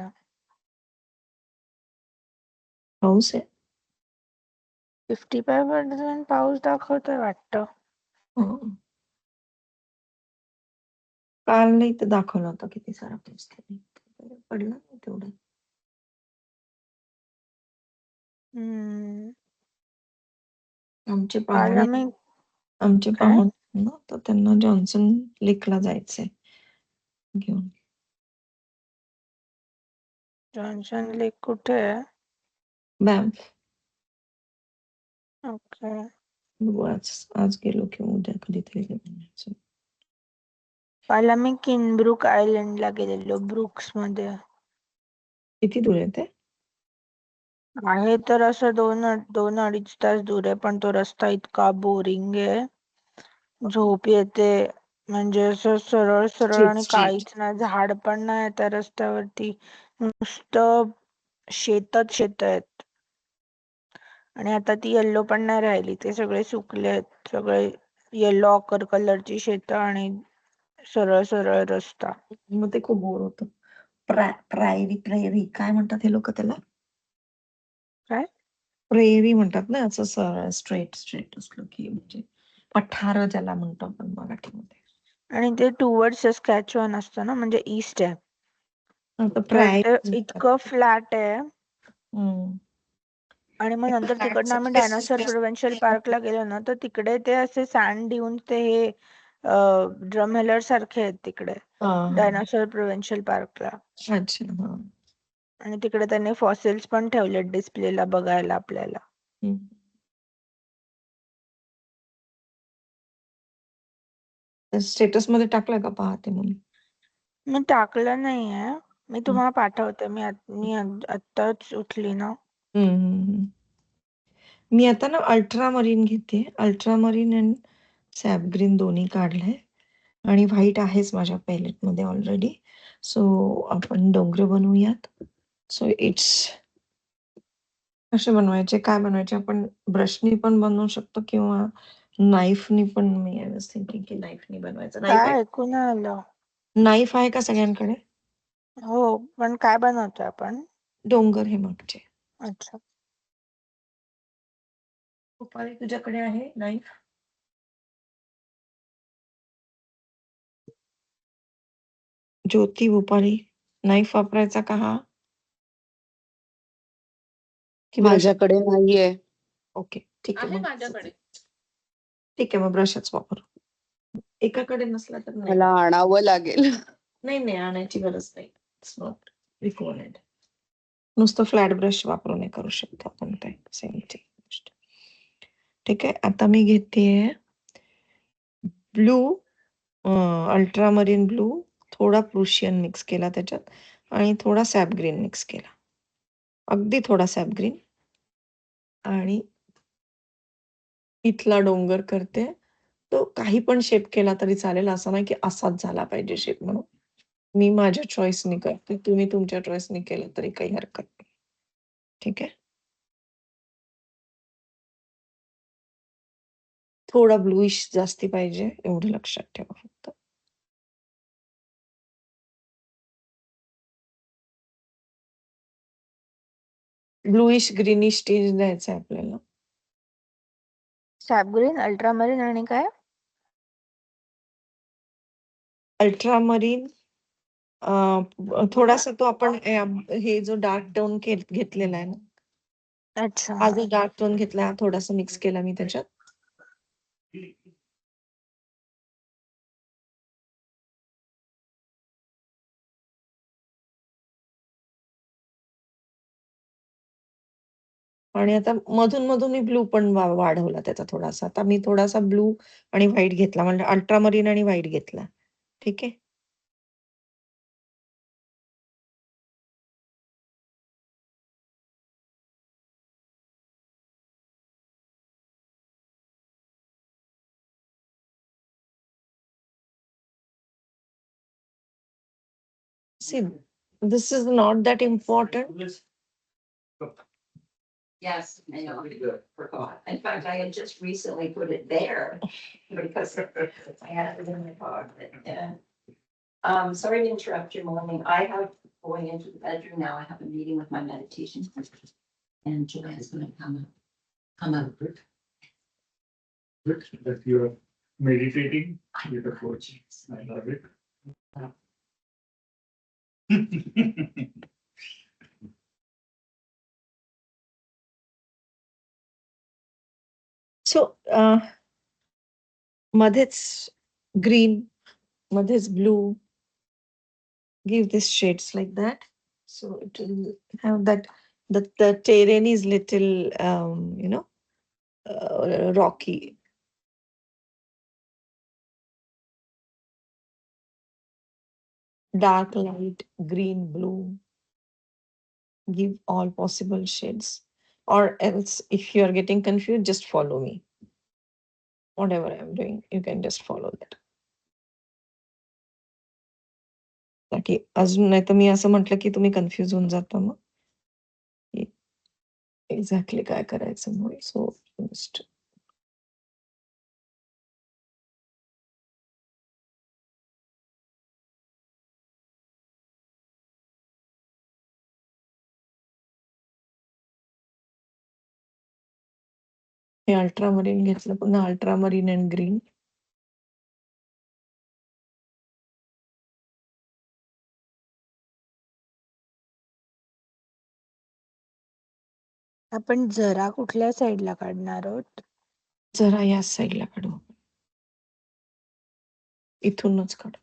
पाऊस आहे. 55% पाऊस दाखवतोय वाटतं. हं. काल नाही तर दाखवला होता किती सारा पाऊस त्यांनी. पडला नाही तेवढा. हम्म. आमचे काल पाहुणे आम्ही आमचे काय? पाहुणे ना तर त्यांना जॉन्सन लेकला जायचंय घेऊन. जॉन्सन लेक कुठे आहे? बॅम्फ. ओके. बघू आज आज गेलो किंवा उद्या कधीतरी जायचं. काल आम्ही किनब्रुक आयलंडला गेलेलो ब्रुक्स मध्ये. किती दूर आहे ते? आहे तर असं 2-2.5 तास दूर आहे, पण तो रस्ता इतका बोरिंग आहे. झोप येते. म्हणजे असं सरळ सरळ आणि स्ट्रीट. काहीच नाही, झाड पण नाही त्या रस्त्यावरती. नुसतं शेतच शेत आहेत. आणि आता ती येल्लो पण नाही राहिली, ते सगळे सुकले आहेत. सगळे येल्लो ऑकर कलरची शेत आणि सरळ सरळ रस्ता. मग ते खूप बोर होतं. प्रेरी काय म्हणतात हे लोक त्याला? काय? प्रेरी म्हणतात ना असं सरळ स्ट्रेट असलं की म्हणजे पठार ज्याला म्हणतो आपण मराठीमध्ये. आणि ते टुवर्ड्स सस्कॅचुअन असतं ना, म्हणजे ईस्ट आहे. आता तर ते prairie इतकं फ्लॅट आहे. हम्म. आणि मग नंतर तिकडनं आम्ही डायनासोर प्रोव्हिन्शियल पार्कला गेलो ना, तर तिकडे ते असे सँड ड्यून्स ते हे ड्रमहेलर सारखे आहेत तिकडे हा, हा. डायनासोर प्रोव्हिन्शियल पार्कला. अच्छा हा. आणि तिकडे त्यांनी फॉसिल्स पण ठेवले डिस्प्लेला बघायला आपल्याला. हम्म. स्टेटस मध्ये टाकलं का पाहते म्हणून? मी टाकलं नाहीये. मी तुम्हाला पाठवते. मी आत्ताच उठली ना. मी आता ना अल्ट्रा मरीन घेते. Ultra marine and SAP green दोन्ही काढलंय आणि व्हाईट आहेच माझ्या पॅलेट मध्ये ऑलरेडी. सो आपण डोंगर बनवूयात. सो इट्स कसे बनवायचे, काय बनवायचे, आपण ब्रशनी पण बनवू शकतो किंवा नाईफनी पण. मी आय वॉज थिंकिंग की नाईफनी बनवायचं. नाईफ काय आहे? ऐकून आलं? नाईफ आहे का सगळ्यांकडे? हो, पण काय बनवतोय आपण? डोंगर हे मागचे. अच्छा. रुपाली तुझ्याकडे आहे नाईफ? ज्योती, भोपाली नाईफ वापरायचा का हा? की ब्रश? माझ्याकडे नाहीये. ओके ठीक आहे आहे मग. माझ्याकडे. ठीक आहे मग ब्रशच वापर. एकाकडे नसला तर नाही. मला आणावं लागेल. नाही आणायची गरज नाही. It's not required. नुसतं फ्लॅट ब्रश वापरून हे करू शकतो आपण ते सेम गोष्ट. ठीक आहे आता मी घेतेय ब्लू, अल्ट्रामरीन ब्लू, थोडा प्रुशियन मिक्स केला त्याच्यात आणि थोडा सॅप ग्रीन मिक्स केला. अगदी थोडा सॅप ग्रीन आणि इथला डोंगर करते. तो काही पण शेप केला तरी चालेल, असं नाही की असाच झाला पाहिजे शेप म्हणून. मी माझ्या चॉईसनी करते, तुम्ही तुमच्या चॉईसनी केलं तरी काही हरकत नाही. ठीक आहे. थोडा ब्लूइश जास्ती पाहिजे एवढं लक्षात ठेवा फक्त. ब्लूइश ग्रीनिश टेज द्यायचं आहे आपल्याला. सॅप ग्रीन, अल्ट्रामरीन आणि काय? अल्ट्रामरीन थोडासा तो आपण हे जो डार्क टोन घेतलेला आहे ना, अच्छा. हा जो डार्क टोन घेतला थोडासा मिक्स केला मी त्याच्यात. आणि आता मधून मधून मी ब्लू पण वाढवला त्याचा थोडासा. आता मी थोडासा ब्लू आणि व्हाईट घेतला, म्हणजे अल्ट्रामरीन आणि व्हाईट घेतला. ठीक आहे. See, this is not that important. Yes, I know. Pretty good. Forgot. In fact, I had just recently put it there because I had it in my car, but, yeah. Sorry to interrupt your morning. I have, going into the bedroom now, I have a meeting with my meditation coach. And Joanne's gonna come out. Good. That you're meditating with a coach. I love it. So मध्येच green, मध्येच blue. Give these shades like that. So it will have that, the terrain is little, rocky. Dark, light, green, blue. Give all possible shades. Or else, if you are getting confused, just follow me. Whatever I'm doing, you can just follow that. ताकि अजून नाही तर मी असं म्हटलं की तुम्ही confuse होऊन जाता मग एक्झॅक्टली काय करायचं मग सो जस्ट हे अल्ट्रामरीन घेतलं पुन्हा अल्ट्रामरीन अँड ग्रीन आपण जरा कुठल्या साईडला काढणार आहोत? जरा या साईडला काढू इथूनच काढू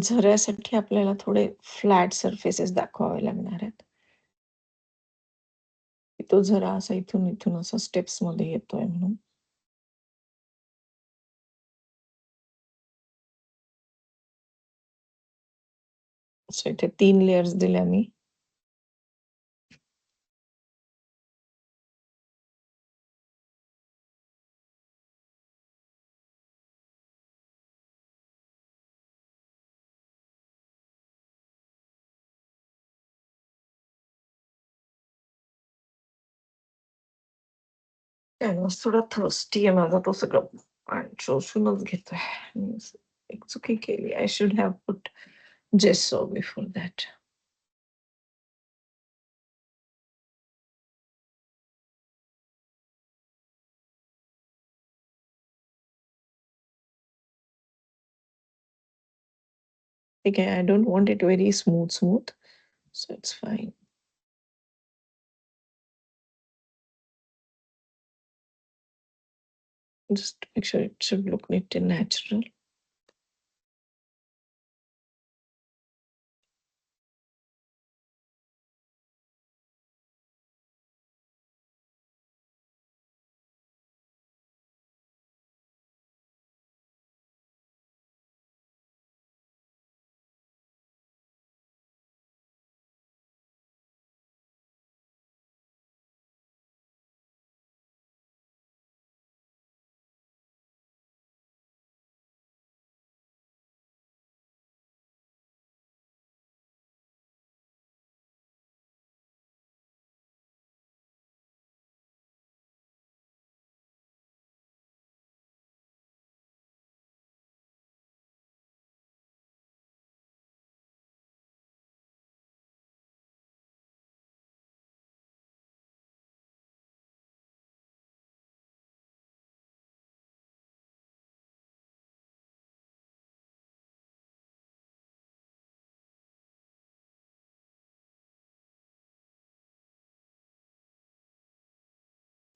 झऱ्यासाठी आपल्याला थोडे फ्लॅट सरफेसेस दाखवावे लागणार आहेत तो झरा असा इथून इथून असा स्टेप्स मध्ये येतोय म्हणून सो इथे 3 लेयर्स दिल्या मी कॅनव्हास थोडा थर्स्टी आहे माझा तो सगळं शोषूनच घेतोय मी एक चुकी केली I should have put जेसो before that ठीक आहे I don't want it very smooth so it's fine just make sure it should look neat and natural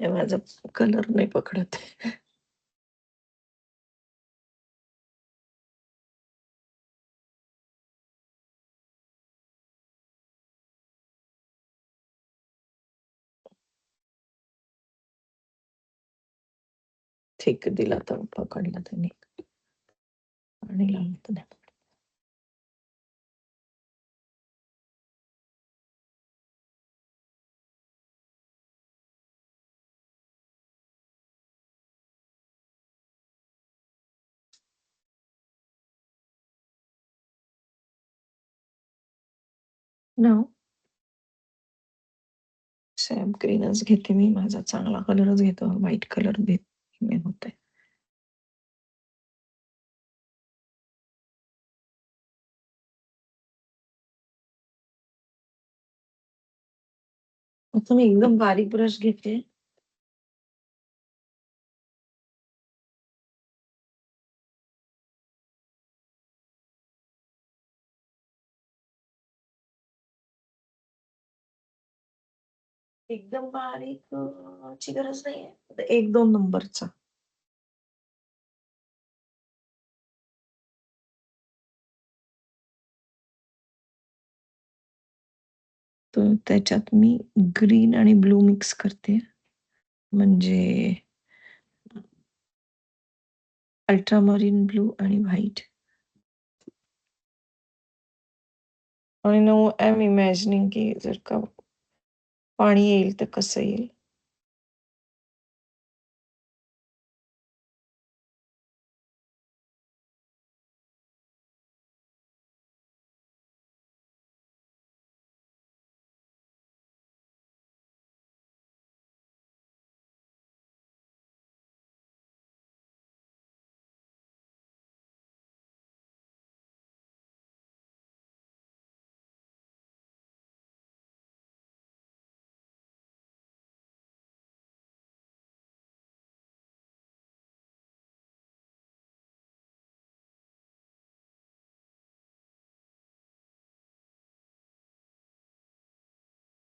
हे माझा कलर नाही पकडत आहे. ठीक दिला तर पकडला त्यांनी आणि लावलं तर नाही पकडत. No. सॅम ग्रीनच घेते मी. माझा चांगला कलरच घेतो. व्हाईट कलर घेत होते. आता मी एकदम बारीक ब्रश घेते. एकदम बारीक ची गरज नाहीये. 1-2 नंबरचा. तर त्याच्यात मी ग्रीन आणि ब्लू मिक्स करते. म्हणजे अल्ट्रामरीन ब्लू आणि व्हाईट. आणि नाऊ आय एम इमॅजिनिंग की जर का पाणी येईल तर कसं येईल.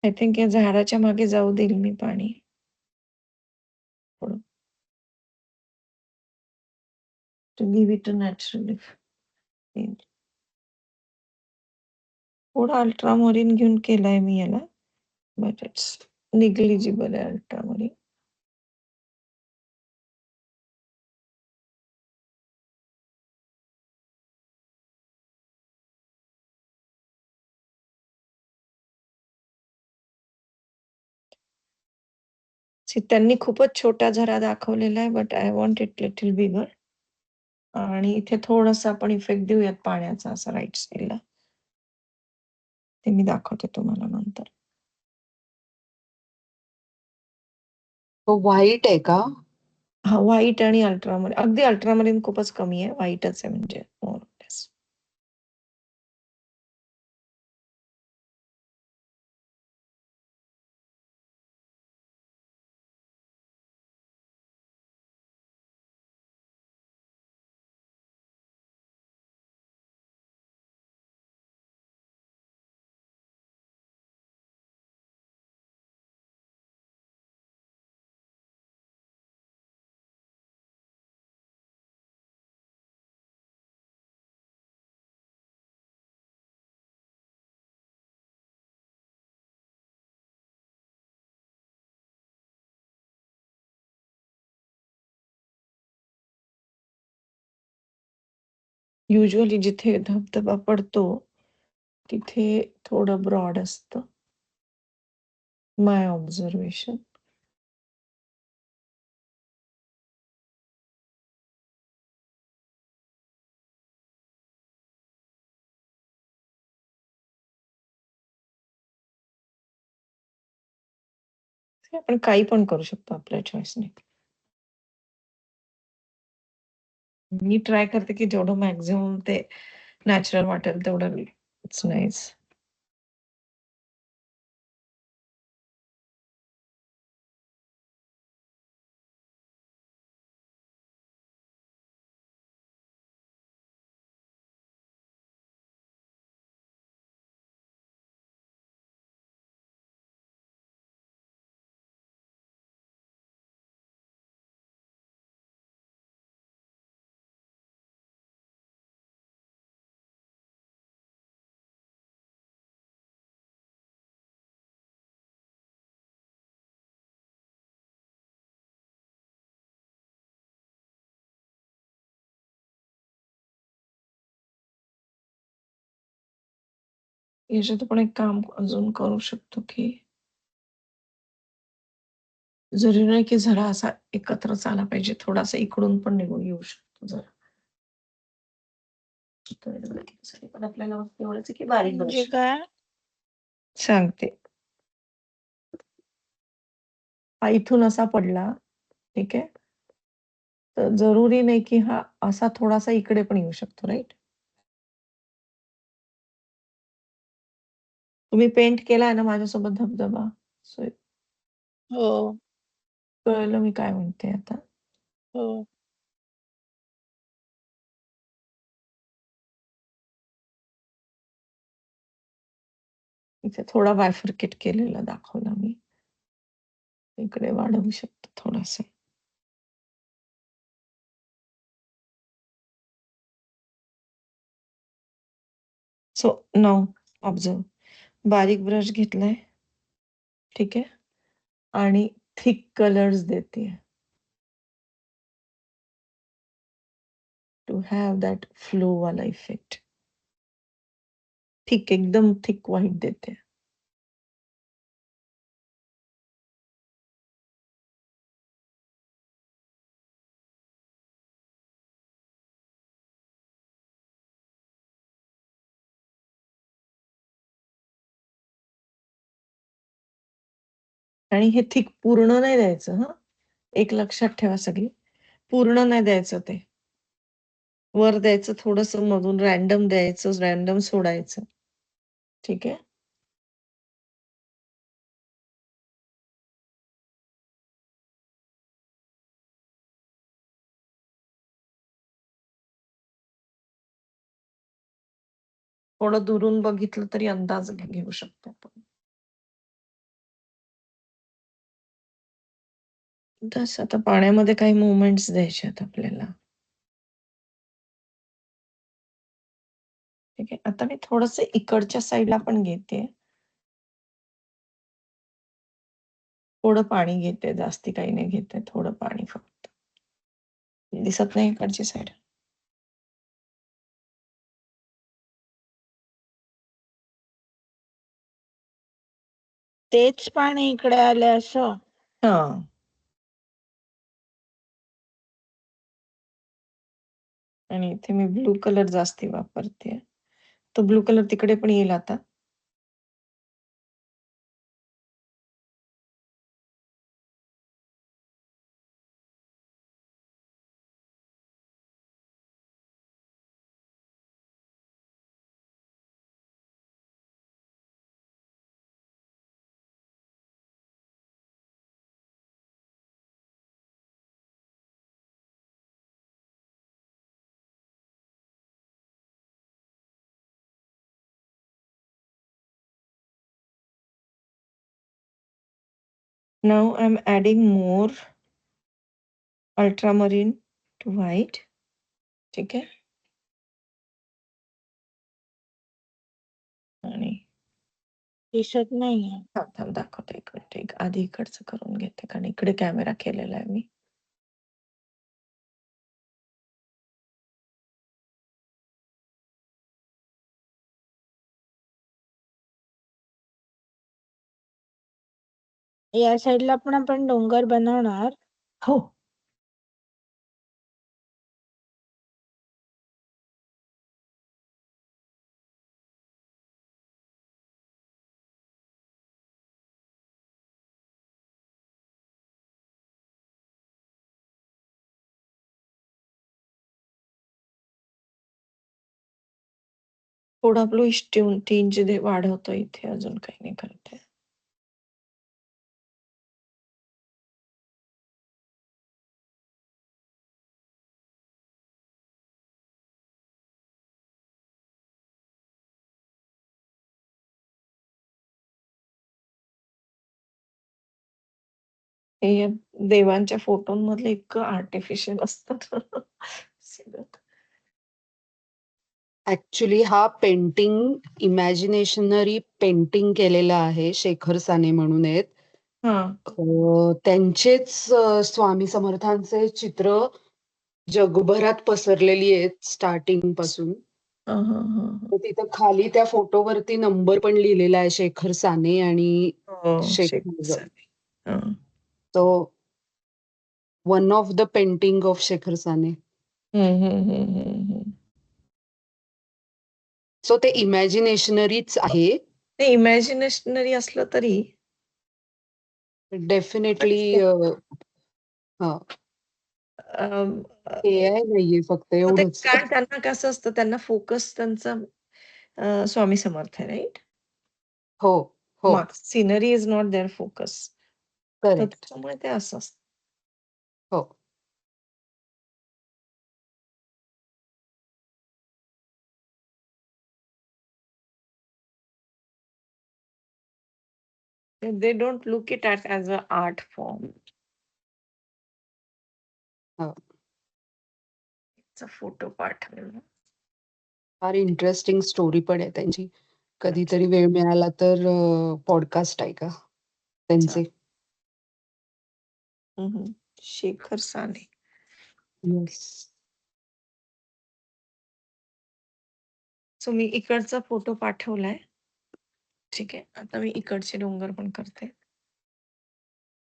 आय थिंक या झाडाच्या मागे जाऊ देईल मी पाणी. थोडं. To give it a natural effect. थोडा अल्ट्रामरीन घेऊन केलाय मी याला. बट इट्स निग्लिजिबल आहे अल्ट्रामरीन. त्यांनी खूपच छोटा झरा दाखवलेला आहे. But I want it little bigger. आणि इथे थोडंसं आपण इफेक्ट देऊयात पाण्याचा असा राईट साईडला. ते मी दाखवते तुम्हाला नंतर. तो व्हाईट आहे का? हा व्हाईट आणि अल्ट्रामरीन. अगदी अल्ट्रामरीन खूपच कमी आहे. व्हाईटच आहे म्हणजे मोर ऑर लेस. युजली जिथे धबधबा पडतो तिथे थोडं ब्रॉड असतं. माय ऑब्झर्वेशन. आपण काही पण करू शकतो आपल्या चॉईसने. मी ट्राय करते की जेवढं मॅक्झिमम ते नॅचरल वाटेल तेवढं. It's nice. याच्यात आपण एक काम अजून करू शकतो की जरुरी नाही की जरा असा एकत्रच आला पाहिजे. थोडासा इकडून पण निघून येऊ शकतो जरा. तर त्यासाठी पण आपल्याला एवढंच आहे की बारीक म्हणजे ब्रश काय? सांगते. हा इथून असा पडला, ठीक आहे? तर जरुरी नाही की हा असा थोडासा इकडे पण येऊ शकतो, राइट? तुम्ही पेंट केलाय ना माझ्यासोबत धबधबा? सो हो, कळलं मी काय म्हणते आता? हो. इथे थोडा बायफर्केट केलेला दाखवला मी. इकडे वाढवू शकतो थोडासा. So now observe. बारीक ब्रश घेतलाय, ठीक आहे? आणि थिक कलर्स देतेय. टू हॅव दॅट फ्लो वाला इफेक्ट. थिक, एकदम थिक व्हाईट देते. आणि हे थिक पूर्ण नाही द्यायचं हं. एक लक्षात ठेवा सगळी. पूर्ण नाही द्यायचं ते. वर द्यायचं थोडंसं, मधून रॅन्डम द्यायचं, रॅन्डम सोडायचं. ठीक आहे? थोडं दुरून बघितलं तरी अंदाज घेऊ शकतो आपण. तसं आता पाण्यामध्ये काही मुवमेंट्स द्यायच्यात आपल्याला. ठीक आहे. आता मी थोडंसं इकडच्या साईडला पण घेते. थोडं पाणी घेते, जास्ती काही नाही घेते, थोडं पाणी फक्त. दिसत नाही इकडची साईड? तेच पाणी इकडे आले असं? हां. आणि इथे मी ब्लू कलर जास्ती वापरते. तो ब्लू कलर तिकडे पण येईल आता. Now I'm adding more ultramarine to white. ठीक आहे? आणि दिसत नाहीये. थांब दाखवते एक मिनिट. एक आधी इकडचं करून घेते, कारण इकडे कॅमेरा केलेला आहे मी. या साईडला पण आपण डोंगर बनवणार. हो. थोडा ब्लू टिंज वाढवतो इथे, अजून काही नाही करते. हे देवांच्या फोटोंमधलं इतकं आर्टिफिशियल असतं. सगळं. ऍक्च्युली हा पेंटिंग इमॅजिनेशनरी पेंटिंग केलेला आहे. शेखर साने म्हणून आहेत. हां. त्यांचेच स्वामी समर्थांचे चित्र जगभरात पसरलेली आहेत स्टार्टिंग पासून. तर तिथं खाली त्या फोटोवरती नंबर पण लिहिलेला आहे शेखर साने आणि शेख शेखर मुलगा. साने. हं. तो one of the painting of Shekhar Sane. हं, हं, हं, हं, हं. सो ते इमॅजिनेशनरीच आहे. ते इमॅजिनेशनरी असलं तरी डेफिनेटली अं, एआय नाहीये फक्त मग ते एवढंच. कारण त्यांना कसं असतं, त्यांना फोकस त्यांचा स्वामी समर्थ आहे, राइट? हो, हो. मग scenery is not there focus. तर करेक्ट. त्याच्यामुळे ते असं असतं. हो. They don't look it at as a art form. हो. चा फोटो पाठवला. फार इंटरेस्टिंग स्टोरी पण आहे त्यांची. कधीतरी वेळ मिळाला तर पॉडकास्ट ऐका त्यांचे. शेखर साने. येस. सो मी इकडचा फोटो पाठवलाय. ठीक आहे. आता मी इकडचे डोंगर पण करते.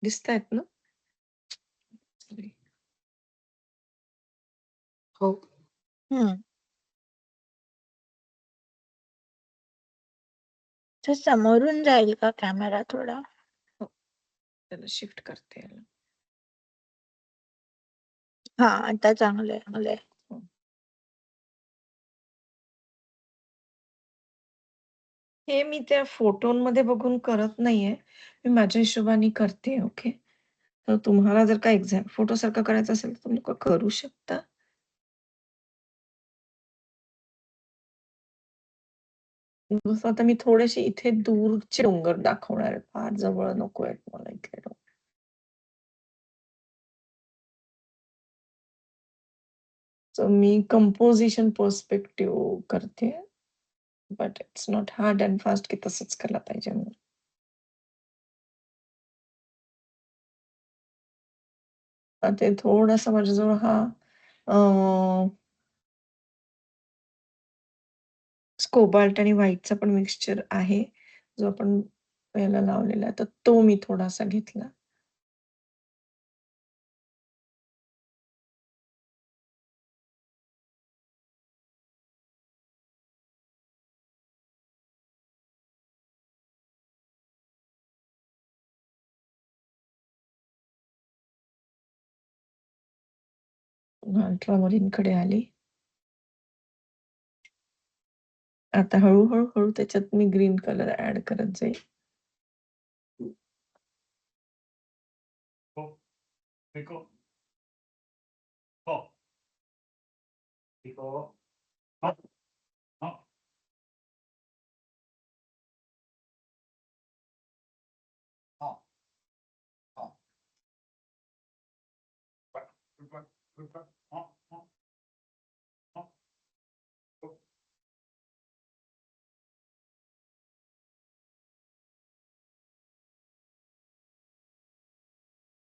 दिसतायत ना? Sorry. हो. तर समोरून जाईल का कॅमेरा थोडा? त्याला शिफ्ट करते याला. हा, आता चांगलंय. चांगलंय. हे मी त्या फोटोंमध्ये बघून करत नाहीये. मी माझ्या हिशोबाने करते. ओके. तर तुम्हाला जर का एक्झॅक्ट फोटोसारखं करायचं असेल तर तुम्ही करू शकता. जसं आता मी थोडेसे इथे दूरचे डोंगर दाखवणार आहे. फार जवळ नको आहेत मला इथले डोंगर. सो मी कंपोझिशन पर्स्पेक्टिव्ह करते. But it's not hard and fast की तसंच केलं पाहिजे म्हणून. ते थोडासा माझ्याजवळ हा कोबाल्ट आणि व्हाईटचा पण मिक्सचर आहे, जो आपण याला लावलेला आहे. तर तो मी थोडासा घेतला. अल्ट्रामरीनकडे आली. आता हळू त्याच्यात मी ग्रीन कलर ॲड करत जाईल. हो. पिको. हो. पिको. हो. हो. हो. हो. Good one. Good one. हो. हो. हो. हो.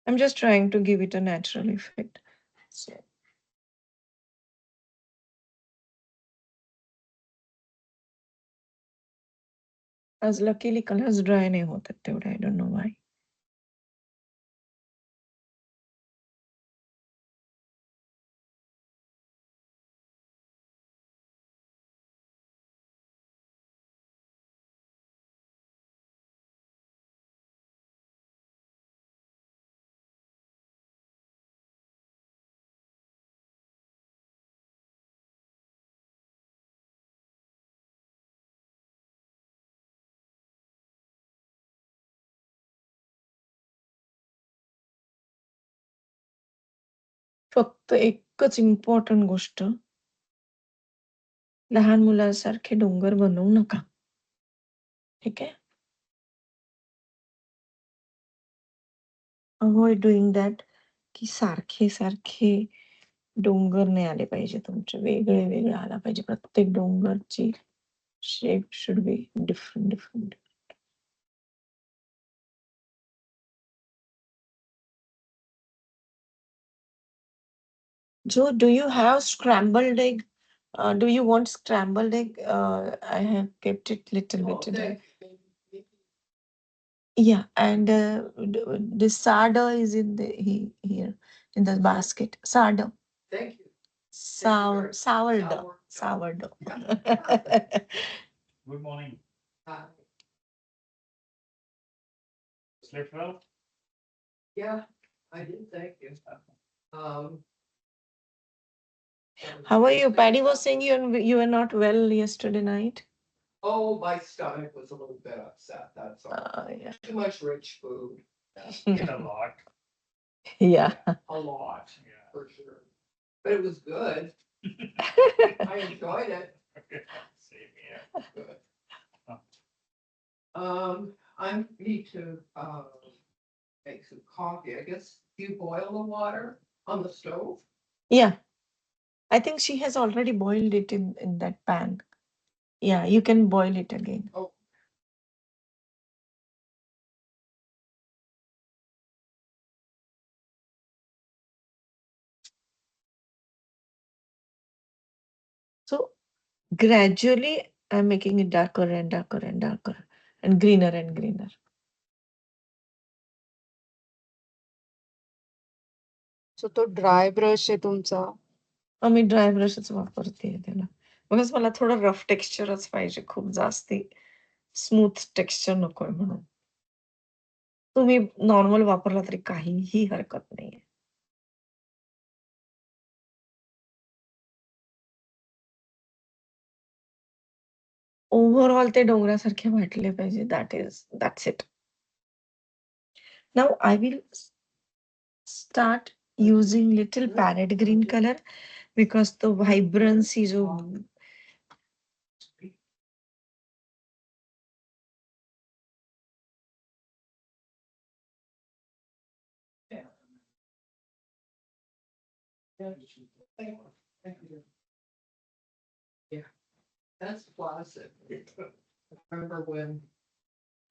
I'm just trying to give it a natural effect. So आज लकीली कलर्स ड्राय नाही होत आहेत तेवढे. I don't know why. फक्त एकच इम्पॉर्टंट गोष्ट, लहान मुलासारखे डोंगर बनवू नका. ठीक आहे? अव्हॉइड डुइंग दॅट, की सारखे डोंगर नाही आले पाहिजे तुमचे. वेगळे आला पाहिजे. प्रत्येक डोंगरची shape should be different. Do you have scrambled egg Do you want scrambled egg? I have kept it little bit today. Yeah, and the sourdough is in the here in the basket. Sourdough. Thank you. Sourdough. Good morning. Hi. Slept well? Yeah, I did, thank you. How are you? Patty was saying you were not well yesterday night. Oh, my stomach was a little bit upset, that's all. Yeah. Too much rich food. Eat a lot. Yeah. A lot, Yeah. for sure. But it was good. I enjoyed it. Same here. Good. I need to, make some coffee. I guess you boil the water on the stove? Yeah. I think she has already boiled it in that pan. Yeah, you can boil it again. Oh. So gradually I'm making it darker and darker and darker and greener and greener. So तो dry brush आहे तुमचा. मी dry ब्रशच वापरते त्याला. म्हणूनच मला थोडं rough टेक्स्चरच पाहिजे, खूप जास्ती स्मूथ टेक्स्चर नकोय म्हणून. तुम्ही नॉर्मल वापरला तरी काहीही हरकत नाहीये. ओव्हरऑल ते डोंगरासारखे वाटले पाहिजे. That's it. Now I will start using little parrot green color because the vibrancy जो Yeah, that's classic. I remember when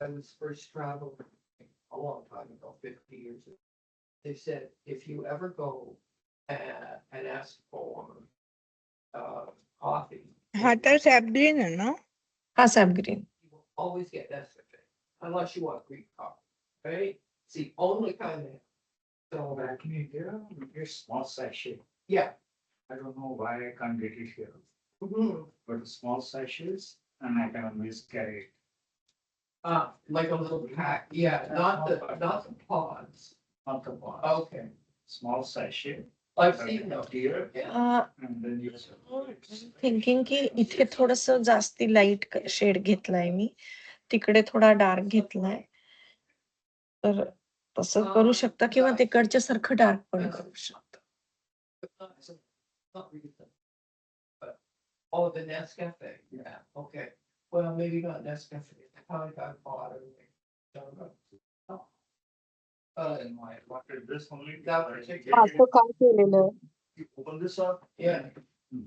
I was first traveling a long time ago, 50 years ago. They said, if you ever go and ask for coffee. हा तर सॅपग्रीन आहे ना. हा SAP green. You will always get Nescafe, unless you want Greek coffee, right? It's the only kind of. So, Back in India, we get small sachet. yeah. I don't know why I can't get it here, Mhm. but the small sachets and I can always carry it. Like a little pack, yeah, not the pods. Not the box. Okay. Small sachet. I've seen those. Here Yeah. and then you. Thinking की इथे थोडस जास्ती light shade घेतलाय मी, तिकडे थोडा dark घेतलाय. तर तसं करू शकता किंवा तिकडच्या सारखं डार्क पण करू शकता. Not really. But, oh, the Nescafe, yeah, okay. Well, maybe not Nescafe, I probably got bought or. Don't know. In my, what is this only? That particular. असं काय केलेलं? You open this up. Yeah,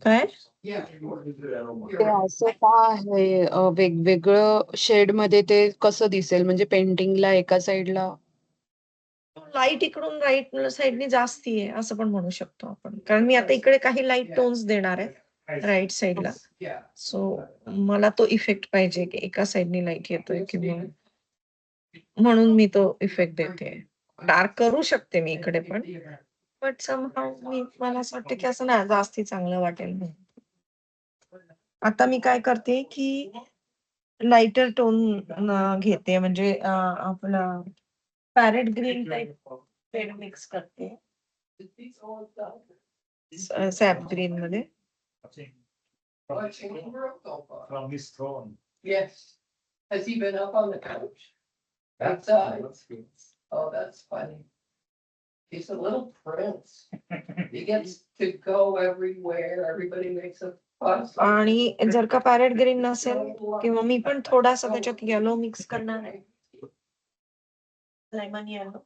काय? yeah. What is the aroma? ते असं का आहे? वेगवेगळं shade मध्ये ते कसं दिसेल? म्हणजे पेंटिंगला एका साइडला लाईट इकडून राईट साईडने जास्ती आहे असं पण म्हणू शकतो आपण, कारण मी आता इकडे काही लाईट टोन्स देणार आहे राईट साईडला. Yeah. सो मला तो इफेक्ट पाहिजे की एका साईडने लाईट येतोय किंवा, म्हणून मी तो इफेक्ट देते. डार्क करू शकते मी इकडे पण, बट समहाऊ मला असं वाटतं की असं ना जास्ती चांगलं वाटेल म्हणून. आता मी काय करते की लाइटर टोन घेते, म्हणजे आपला parrot green type shade mix करते सॅप ग्रीन मध्ये. From his throne. Yes. Has he been up on the couch? That's Outside. Oh, that's funny. He's a little prince. He gets to go everywhere. Everybody makes a fuss. आणि जर का parrot green नसेल किंवा मी पण थोडासा त्याच्यात yellow mix करणार आहे, lemon yellow.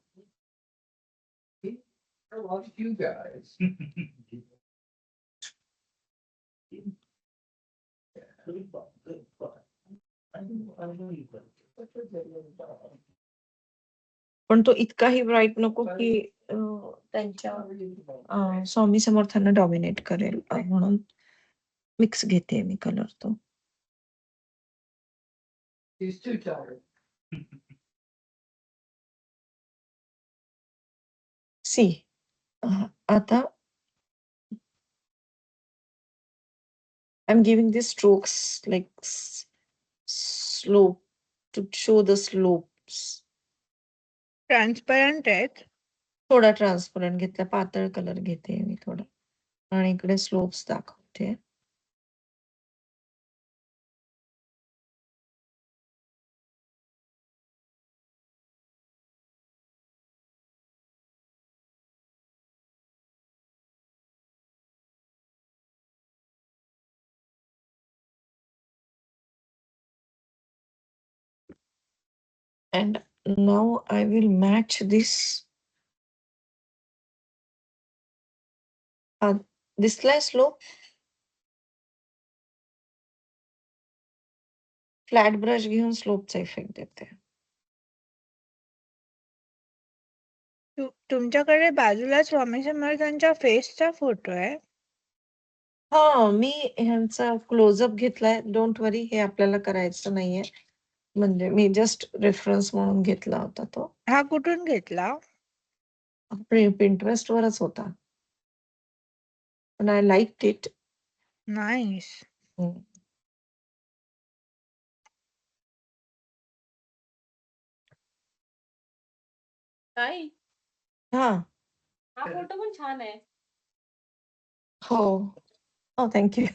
I love you guys. पण तो इतकाही ब्राईट नको की त्यांच्या स्वामी समर्थांना डॉमिनेट करेल, म्हणून मिक्स घेते मी कलर तो. He's too tired. सी आता I'm giving these strokes like slope to show the slopes. Transparent आहेत. थोडा ट्रान्सपरंट घेतला, पातळ कलर घेते मी थोडा आणि इकडे स्लोप्स दाखवते. And now I will match this. दिसलाय स्लोप? फ्लॅट ब्रश घेऊन स्लोपचा इफेक्ट देते. तुमच्याकडे बाजूला स्वामी समर्थांच्या फेसचा फोटो आहे. हा, मी ह्यांचा क्लोजअप घेतलाय. डोंट वरी, हे आपल्याला करायचं नाहीये. म्हणजे मी जस्ट रेफरन्स म्हणून घेतला होता तो. हा कुठून घेतला? पिंटरेस्ट वरच होता. पण आय लाईक इट. नाईस. ताई, हा, हा फोटो पण छान आहे. हो. हो, थँक्यू.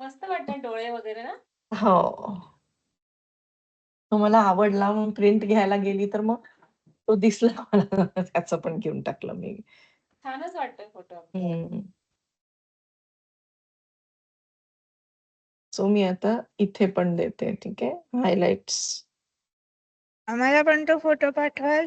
मस्त वाटतात डोळे वगैरे ना. हो. तो मला आवडला म्हणून प्रिंट घ्यायला गेली तर मग तो दिसला मला. त्याचं पण घेऊन टाकलं मी. छानच वाटतोय फोटो. सो मी आता इथे पण देते. ठीक आहे, हायलाइट्स. आम्हाला पण तो फोटो पाठवाल?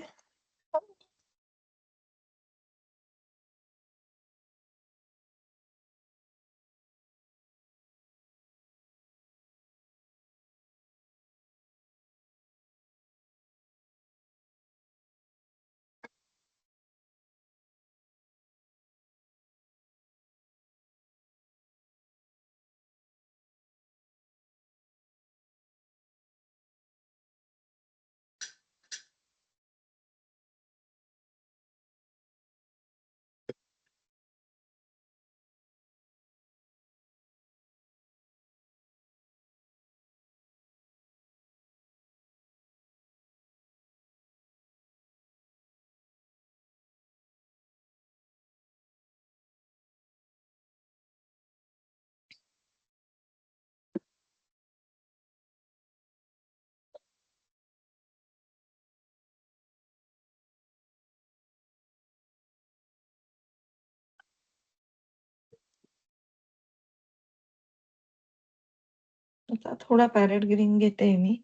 आता थोडा पॅरेट ग्रीन घेते मी.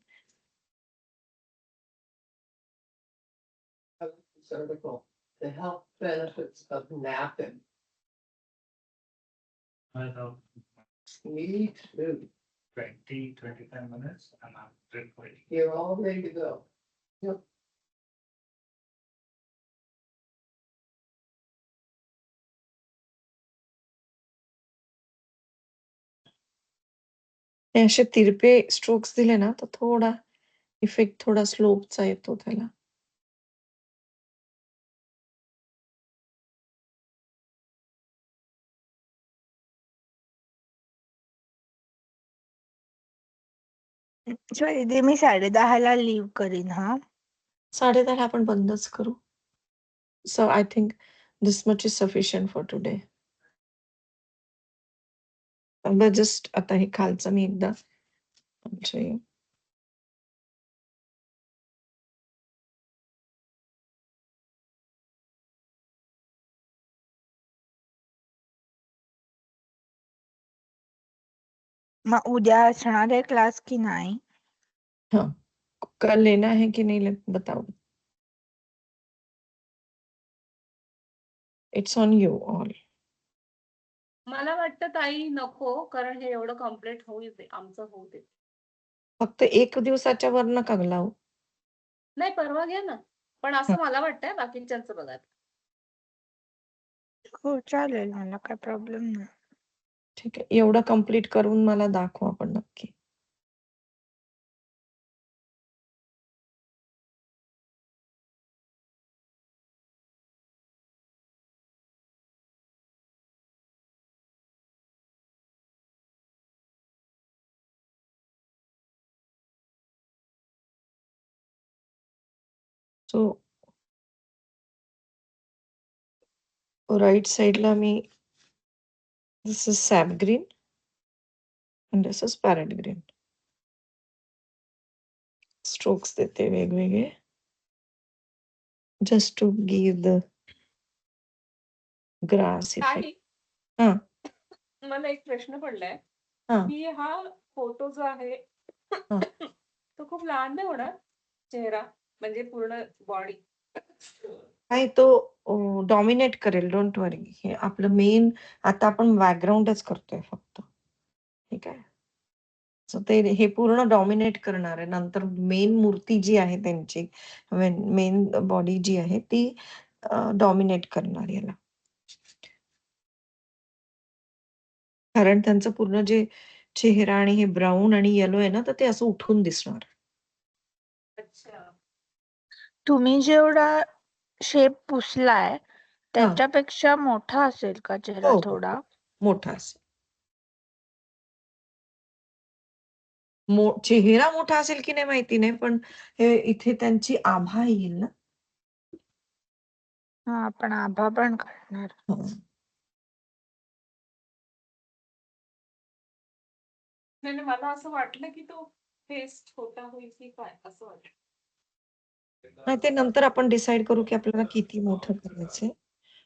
Cervical, the health benefits of napping. I know Me too. 20-25 minutes and I'm ready. You're all ready to go. हे असे तिरपे स्ट्रोक्स दिले ना तर थोडा इफेक्ट, थोडा स्लोपचा येतो त्याला. दीदी मी 10:30ला लीव करीन. हा, 10:30 आपण बंदच करू. So I think this much is sufficient for today. Just आता हे खालचं मी एकदा म्हणजे मग उद्या असणार आहे क्लास की नाही? हाँ, कल लेना है कि नहीं बताओ. It's on you all. मला वाटतं ताई नको, कारण हे एवढं कम्प्लीट होऊ दे, आमचं होऊ दे. फक्त 1 दिवसाच्या वर नका लावू. नाही, परवा घ्या ना. पण असं मला वाटतंय, बाकीच्यांचं बघा. हो चालेल, मला काय प्रॉब्लेम नाही. ठीक आहे, एवढं कम्प्लीट करून मला दाखवा पण नक्की. सो राईट साइडला me this is SAP green and this is parrot green. Strokes देते वेगवेगळे just to give the grass effect. काही हा मला एक प्रश्न पडलाय हा की हा फोटो जो आहे हा. तो खूप लहान नाही होणार चेहरा म्हणजे पूर्ण बॉडी? नाही, तो डॉमिनेट करेल, डोंट वरी. हे आपलं मेन, आता आपण बॅकग्राऊंडच करतोय फक्त, ठीक आहे. सो ते हे पूर्ण डॉमिनेट करणार आहे. नंतर मेन मूर्ती जी आहे त्यांची, मेन बॉडी जी आहे ती डॉमिनेट करणार याला, कारण त्यांचं पूर्ण जे चेहरा आणि हे ब्राऊन आणि येलो आहे ना, तर ते असं उठून दिसणार. अच्छा. तुम्ही जेवढा शेप पुसलाय हा त्याच्यापेक्षा मोठा असेल का चेहरा हो हो थोडा? मोठा असेल. चेहरा मोठा असेल की नाही माहिती नाही, पण हे इथे त्यांची आभा येईल ना. हा, आपण आभा पण काढणार. हा. नाही नाही, मला असं वाटलं की तो फेस छोटा होईल की काय असं वाटलं. नाही, ते नंतर आपण डिसाइड करू की आपल्याला किती मोठं करायचंय.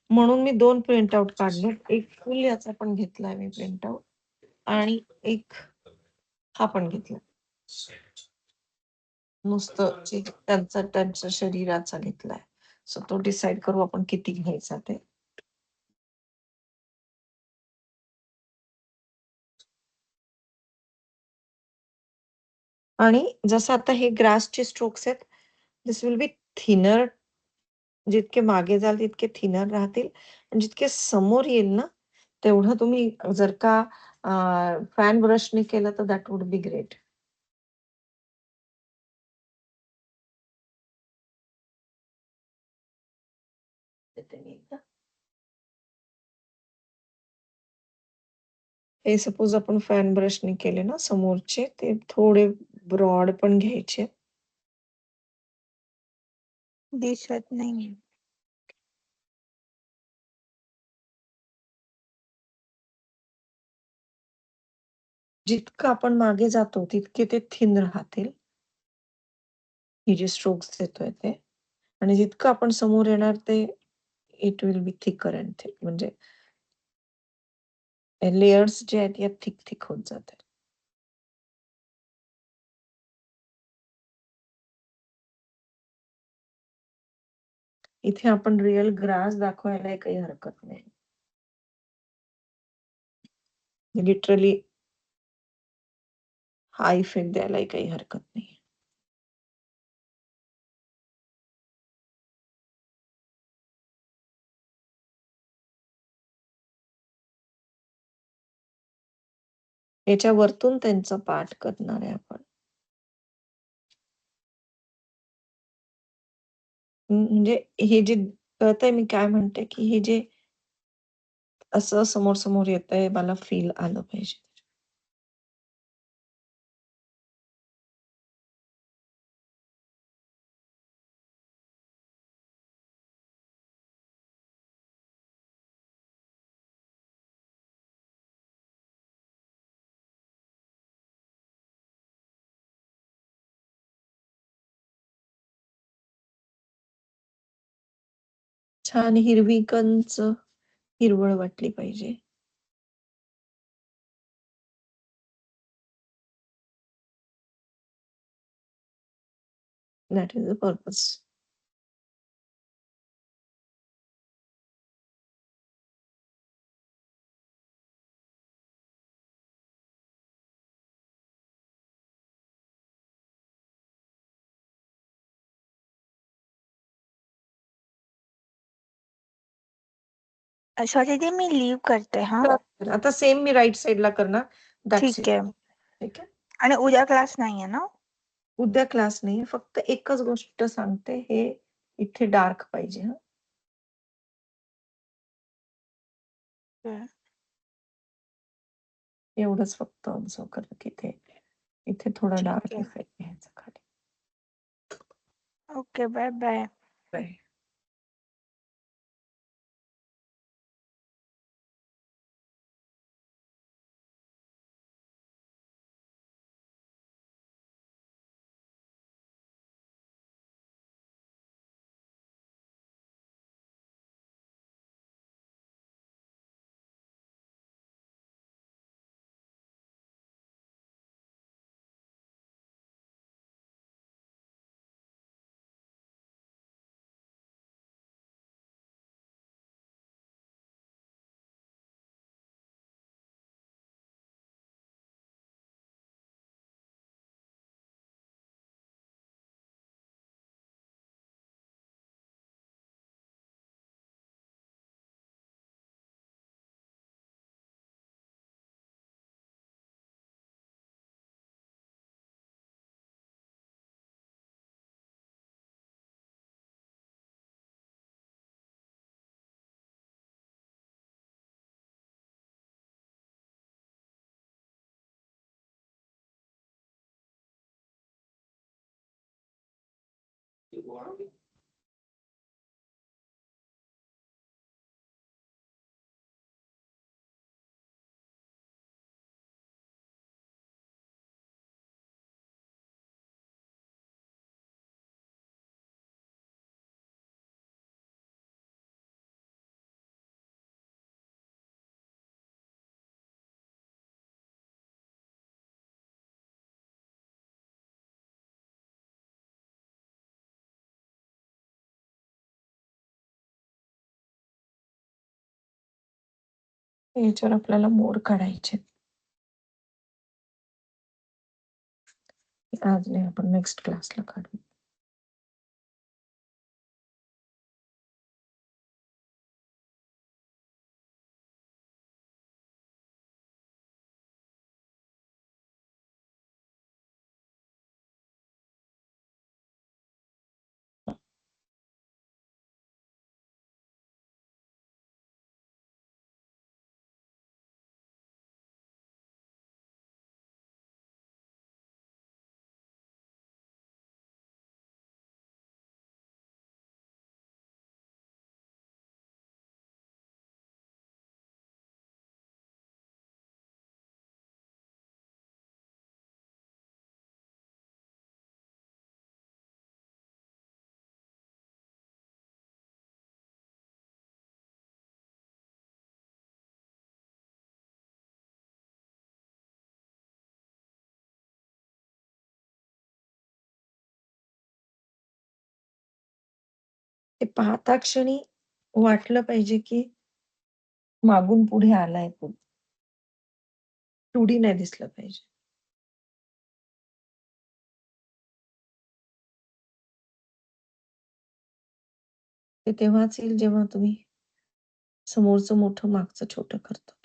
म्हणून मी 2 प्रिंट आउट काढले. एक फुल याचा पण घेतलाय मी प्रिंट आउट, आणि एक हा पण घेतला, नुसतं त्यांचा शरीराचा घेतलाय. सो तो डिसाइड करू आपण किती घ्यायचा ते. आणि जसं आता हे ग्रासचे स्ट्रोक्स आहेत, दिस विल बी थिनर. जितके मागे जाल तितके थिनर राहतील, आणि जितके समोर येईल ना तेवढं तुम्ही जर का फॅन ब्रशने केलं तर दॅट वुड बी ग्रेट. हे सपोज आपण फॅन ब्रशने केले ना समोरचे, ते थोडे ब्रॉड पण घ्यायचे. दिसत नाही. जितकं आपण मागे जातो तितके ते थिन राहतील, हे जे स्ट्रोक्स देतोय ते. आणि जितकं आपण समोर येणार ते it will be thicker and thick, म्हणजे लेयर्स जे आहेत या थिक थिक होत जातात. इथे आपण रिअल ग्रास दाखवायला काही हरकत नाही, लिटरली हा इफेक्ट द्यायला काही हरकत नाही. याच्या वरतून त्यांचा पाठ करणार आहे आपण. म्हणजे हे जे कळतंय मी काय म्हणते, की हे जे असं समोर समोर येतंय, मला फील आलं पाहिजे. छान हिरवी कंच हिरवळ वाटली पाहिजे. That is the purpose. Sorry the me leave करते हा. आता सेम मी राईट साईडला करणार. दॅट्स ठीक इट. आहे. ठीक आहे. आणि उद्या क्लास नाहीये ना? उद्या क्लास नाही, फक्त एकच गोष्ट सांगते, हे इथे डार्क पाहिजे हा. एवढंच फक्त ऑब्झर्व करा की इथे थोडा ठीक डार्क आहे. इफेक्ट घ्यायचा खाली. Okay, bye bye. बाय. याच्यावर आपल्याला मोड काढायचे. आज नाही, आपण नेक्स्ट क्लासला काढू. ते पाहता क्षणी वाटलं पाहिजे की मागून पुढे आलाय खूप. 2D नाही दिसलं पाहिजे. ते तेव्हाच येईल जेव्हा तुम्ही समोरचं मोठं मागचं छोटं करता.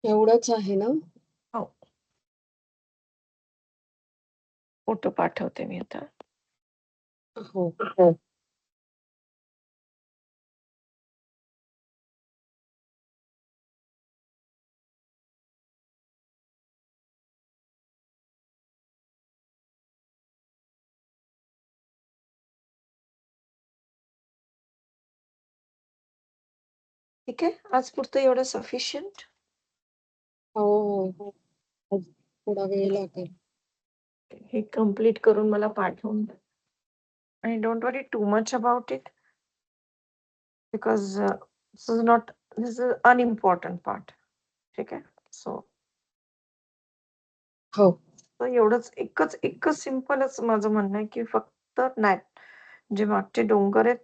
एवढंच आहे ना? हो. फोटो पाठवते मी आता. हो. ठीक आहे. आज पुरतं एवढं सफिशियंट. हो. आज थोडा वेळ लागेल. हे कम्प्लीट करून मला पाठवून द्या. आणि don't worry too much about it because this is unimportant part. ठीक आहे. सो हो. एवढंच एकच सिम्पलच माझं म्हणणं आहे की फक्त जे मागचे डोंगर आहेत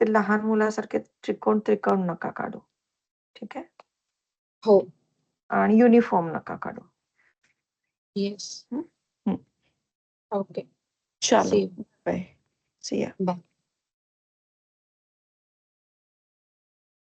ते लहान मुलासारखे त्रिकोण नका काढू. ठीक आहे. हो. आणि युनिफॉर्म नका काढू. येस. हम्म. ओके. चलो सी यू. बाय. सी या. बाय.